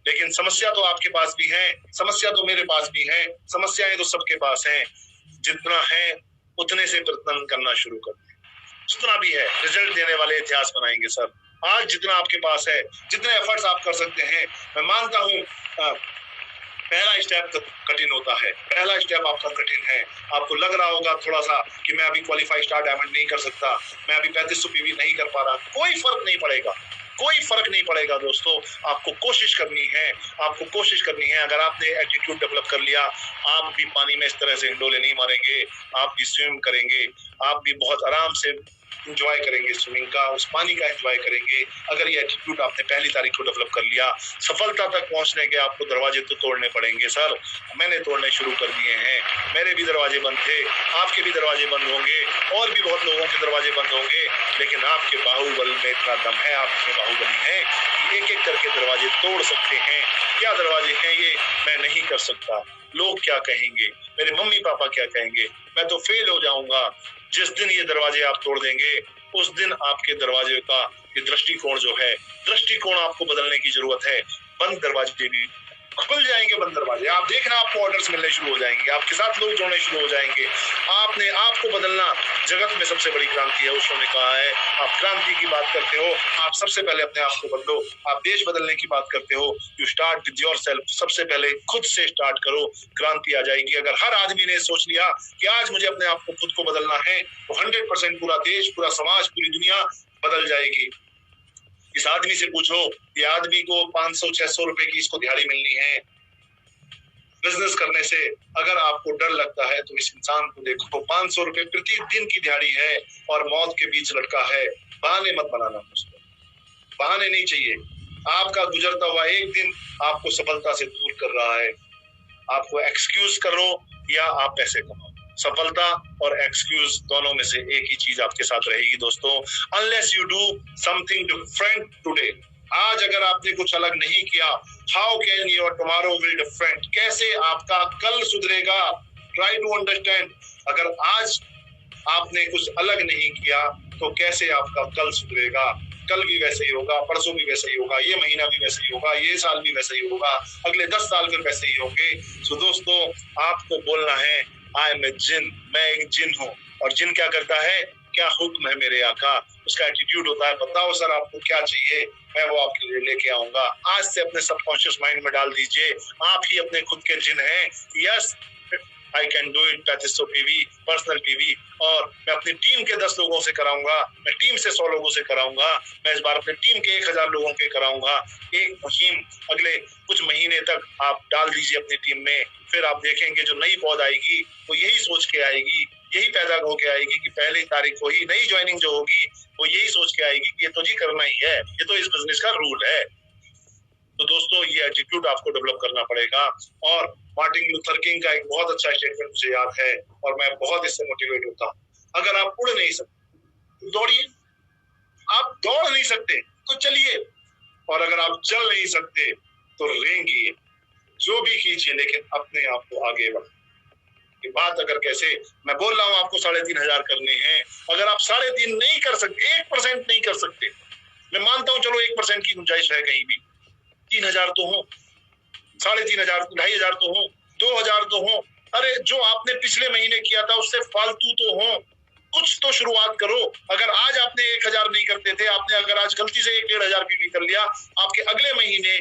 [SPEAKER 1] लेकिन समस्या तो आपके पास भी है, समस्या तो मेरे पास भी है, समस्याएं तो सबके पास हैं। जितना है उतने से प्रयत्न करना शुरू कर दें। जितना भी है रिजल्ट देने वाले इतिहास बनाएंगे सर। आज जितना आपके पास है, जितने एफर्ट्स आप कर सकते हैं, मैं मानता हूं पहला स्टेप कठिन होता है, पहला स्टेप आपका कठिन है। आपको लग रहा होगा थोड़ा सा कि मैं अभी क्वालिफाई स्टार डायमंड नहीं कर सकता, मैं अभी 3500 पीवी नहीं कर पा रहा। कोई फर्क नहीं पड़ेगा, कोई फर्क नहीं पड़ेगा दोस्तों। आपको कोशिश करनी है, आपको कोशिश करनी है। अगर आपने एटीट्यूड डेवलप कर लिया, आप भी पानी में इस तरह से हिंडोले नहीं मारेंगे, आप भी स्विम करेंगे, आप भी बहुत आराम से इंजॉय करेंगे स्विमिंग का, उस पानी का एंजॉय करेंगे। अगर ये एटीट्यूड आपने पहली तारीख को डेवलप कर लिया, सफलता तक पहुंचने के आपको दरवाजे तो तोड़ने पड़ेंगे सर। मैंने तोड़ने शुरू कर दिए हैं, मेरे भी दरवाजे बंद थे, आपके भी दरवाजे बंद होंगे, और भी बहुत लोगों के दरवाजे बंद होंगे। लेकिन आपके बाहुबल में इतना दम है, आपके बाहुबली है कि एक एक करके दरवाजे तोड़ सकते हैं। क्या दरवाजे हैं ये? मैं नहीं कर सकता। लोग क्या कहेंगे, मेरे मम्मी पापा क्या कहेंगे, मैं तो फेल हो जाऊंगा। जिस दिन ये दरवाजे आप तोड़ देंगे, उस दिन आपके दरवाजे का ये दृष्टिकोण जो है, दृष्टिकोण आपको बदलने की जरूरत है। बंद दरवाजे भी खुल जाएंगे, बंद दरवाजे आप देखना, आपको ऑर्डर्स मिलने शुरू हो जाएंगे, आपके साथ लोग जुड़ने शुरू हो जाएंगे। आपने आपको बदलना जगत में सबसे बड़ी क्रांति है। उन्होंने कहा है, आप क्रांति की बात करते हो, आप सबसे पहले अपने आप को बदलो। आप देश बदलने की बात करते हो, यू स्टार्ट विद योरसेल्फ। सबसे पहले खुद से स्टार्ट करो, क्रांति आ जाएगी। अगर हर आदमी ने सोच लिया कि आज मुझे अपने आप को खुद को बदलना है, तो 100% पूरा देश, पूरा समाज, पूरी दुनिया बदल जाएगी। इस आदमी से पूछो, ये आदमी को 500-600 रुपए की इसको दिहाड़ी मिलनी है बिजनेस करने से। अगर आपको डर लगता है तो इस इंसान को देखो, 500 रुपए प्रतिदिन की दिहाड़ी है और मौत के बीच लटका है। बहाने मत बनाना मुझको, बहाने नहीं चाहिए। आपका गुजरता हुआ एक दिन आपको सफलता से दूर कर रहा है। आपको एक्सक्यूज करो या आप पैसे कमाओ, सफलता और एक्सक्यूज दोनों में से एक ही चीज आपके साथ रहेगी दोस्तों। Unless you do something different today, आज अगर आपने कुछ अलग नहीं किया, how can your tomorrow will different, कैसे आपका कल सुधरेगा। ट्राई टू अंडरस्टैंड, अगर आज आपने कुछ अलग नहीं किया तो कैसे आपका कल सुधरेगा। कल भी वैसे ही होगा, परसों भी वैसे ही होगा, ये महीना भी वैसे ही होगा, ये साल भी वैसे ही होगा, अगले 10 साल फिर वैसे ही होंगे। सो दोस्तों, आपको बोलना है, आई एम ए जिन, मैं एक जिन हूँ। और जिन क्या करता है, क्या हुक्म है मेरे आका, उसका एटीट्यूड होता है, बताओ सर आपको क्या चाहिए, मैं वो आपके लिए लेके आऊंगा। आज से अपने सबकॉन्शियस माइंड में डाल दीजिए, आप ही अपने खुद के जिन हैं। Yes, I can do it 3500 PV, personal PV, और मैं अपनी टीम के 10 लोगों से कराऊंगा, मैं टीम से 100 लोगों से कराऊंगा, मैं इस बार अपनी टीम के 1000 लोगों के कराऊंगा। एक मुहिम अगले कुछ महीने तक आप डाल दीजिए अपनी टीम में, फिर आप देखेंगे जो नई पौध आएगी वो यही सोच के आएगी, यही पैदा होके आएगी कि पहली तारीख को ही नई ज्वाइनिंग जो होगी वो यही सोच के आएगी कि ये तो जी करना ही है, ये तो इस बिजनेस का रूल है। तो दोस्तों, ये एटीट्यूड आपको डेवलप करना पड़ेगा। और मार्टिन लूथर किंग का एक बहुत अच्छा स्टेटमेंट मुझे याद है और मैं बहुत इससे मोटिवेट होता हूँ। अगर आप उड़ नहीं सकते तो दौड़िए, आप दौड़ नहीं सकते तो चलिए, और अगर आप चल नहीं सकते तो रेंगिए, जो भी कीजिए, लेकिन अपने आप को आगे बढ़ाइए। बात अगर कैसे, मैं बोल रहा हूं आपको 3500 करने हैं, अगर आप 3.5 नहीं कर सकते, 1% नहीं कर सकते, मैं मानता हूं चलो 1% की गुंजाइश है कहीं भी, 3000 तो हो, 3500, 2500 तो हो, 2000 तो हो। अरे जो आपने पिछले महीने किया था उससे फालतू तो हो, कुछ तो शुरुआत करो। अगर आज आपने 1000 नहीं करते थे, आपने अगर आज गलती से 1-1.5 पीवी कर लिया, आपके अगले महीने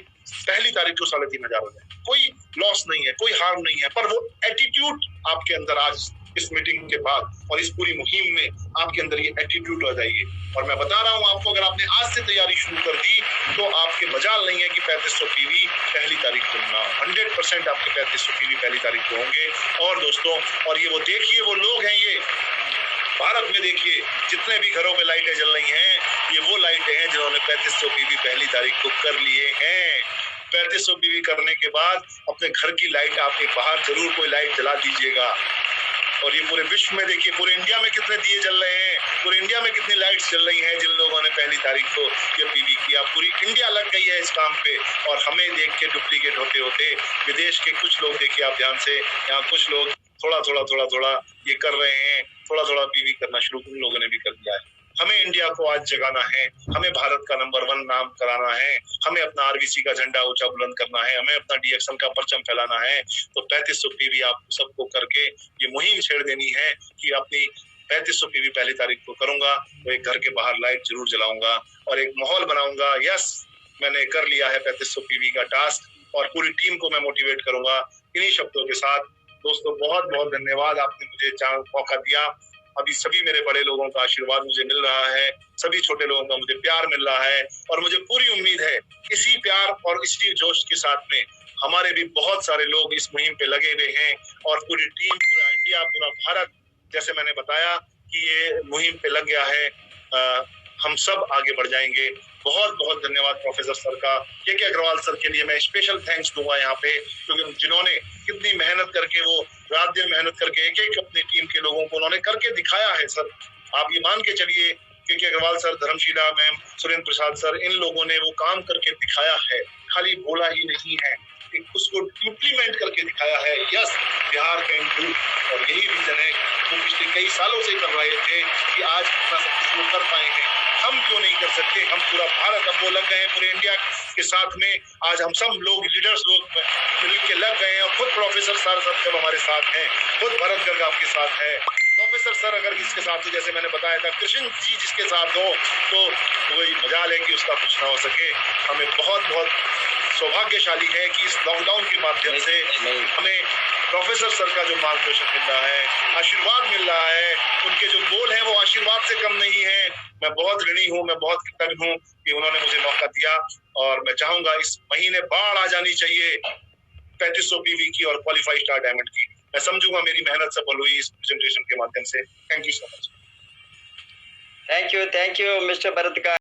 [SPEAKER 1] पहली तारीख को 3500 हो जाए, कोई लॉस नहीं है, कोई हार्म नहीं है। पर वो एटीट्यूड आपके अंदर आज इस मीटिंग के बाद और इस पूरी मुहिम में आपके अंदर ये एटीट्यूड आ जाइए। और मैं बता रहा हूं आपको, अगर आपने आज से तैयारी शुरू कर दी तो आपके मजाल नहीं है कि 3500 पीवी पहली तारीख को ना, 100% आपके 3500 पीवी पहली तारीख को होंगे। और दोस्तों, और ये वो देखिए, वो लोग हैं, ये भारत में देखिए जितने भी घरों में लाइटें जल रही हैं, ये वो लाइटें हैं जिन्होंने 3500 पीवी पहली तारीख को कर लिए हैं। 3500 पीवी करने के बाद अपने घर की लाइट आप एक बाहर जरूर कोई लाइट जला दीजिएगा। और ये पूरे विश्व में देखिए, पूरे इंडिया में कितने दिए जल रहे हैं, पूरे इंडिया में कितनी लाइट्स जल रही हैं जिन लोगों ने पहली तारीख को ये पीवी किया। पूरी इंडिया लग गई है इस काम पे, और हमें देख के डुप्लीकेट होते होते विदेश के कुछ लोग, देखिए आप ध्यान से, यहाँ कुछ लोग थोड़ा ये कर रहे हैं, थोड़ा पीवी करना शुरू उन लोगों ने भी कर दिया है। हमें इंडिया को आज जगाना है, हमें भारत का नंबर 1 नाम कराना है, हमें अपना आरबीसी का झंडा ऊंचा बुलंद करना है, हमें अपना डीएक्सन का परचम फैलाना है। तो 3500 पीवी आप सबको करके ये मुहिम छेड़ देनी है कि अपनी 3500 पीवी पहली तारीख को करूंगा, तो एक घर के बाहर लाइट जरूर जलाऊंगा और एक माहौल बनाऊंगा। यस, मैंने कर लिया है 3500 पीवी का टास्क, और पूरी टीम को मैं मोटिवेट करूंगा। इन्हीं शब्दों के साथ दोस्तों, बहुत बहुत धन्यवाद, आपने मुझे मौका दिया। अभी सभी मेरे बड़े लोगों का आशीर्वाद मुझे मिल रहा है, सभी छोटे लोगों का मुझे प्यार मिल रहा है, और मुझे पूरी उम्मीद है इसी प्यार और इसी जोश के साथ में हमारे भी बहुत सारे लोग इस मुहिम पे लगे हुए हैं, और पूरी टीम, पूरा इंडिया, पूरा भारत, जैसे मैंने बताया कि ये मुहिम पे लग गया है। हम सब आगे बढ़ जाएंगे। बहुत बहुत धन्यवाद प्रोफेसर सर का, के अग्रवाल सर के लिए मैं स्पेशल थैंक्स दूंगा यहाँ पे, क्योंकि जिन्होंने कितनी मेहनत करके, वो रात दिन मेहनत करके एक अपनी टीम के लोगों को उन्होंने करके दिखाया है। सर आप ये मान के चलिए, के Agarwal sir, Dharmshila ma'am, Surendra Prasad sir, इन लोगों ने वो काम करके दिखाया है, खाली बोला ही नहीं है, उसको इम्प्लीमेंट करके दिखाया है। यस, बिहार कैन डू, और यही रीजन है वो पिछले कई सालों से कर रहे थे कि आज इतना सब कुछ वो कर पाए हैं। हम क्यों नहीं कर सकते? हम पूरा भारत, अब वो लग गए हैं पूरे इंडिया के साथ में। आज हम सब लोग, लीडर्स लोग मिल के लग गए हैं, और खुद प्रोफेसर सर सब हमारे साथ हैं, खुद भरत गर्ग आपके साथ है। प्रोफेसर सर अगर किसके साथ हो, जैसे मैंने बताया था, कृष्ण जी जिसके साथ हो, तो वही मजाल है कि उसका कुछ ना हो सके। हमें बहुत बहुत सौभाग्यशाली है कि इस लॉकडाउन के माध्यम से हमें प्रोफेसर सर का जो मार्गदर्शन मिल रहा है, आशीर्वाद मिल रहा है, उनके जो बोल हैं वो आशीर्वाद से कम नहीं है। मैं बहुत ऋणी हूँ, मैं बहुत कृतज्ञ हूँ कि उन्होंने मुझे मौका दिया, और मैं चाहूंगा इस महीने बाढ़ आ जानी चाहिए 3500 पीवी की और क्वालिफाई स्टार डायमंड की। मैं समझूंगा मेरी मेहनत सफल हुई इस प्रेजेंटेशन के माध्यम से। Thank you so much.
[SPEAKER 2] Thank you mister Bharat का।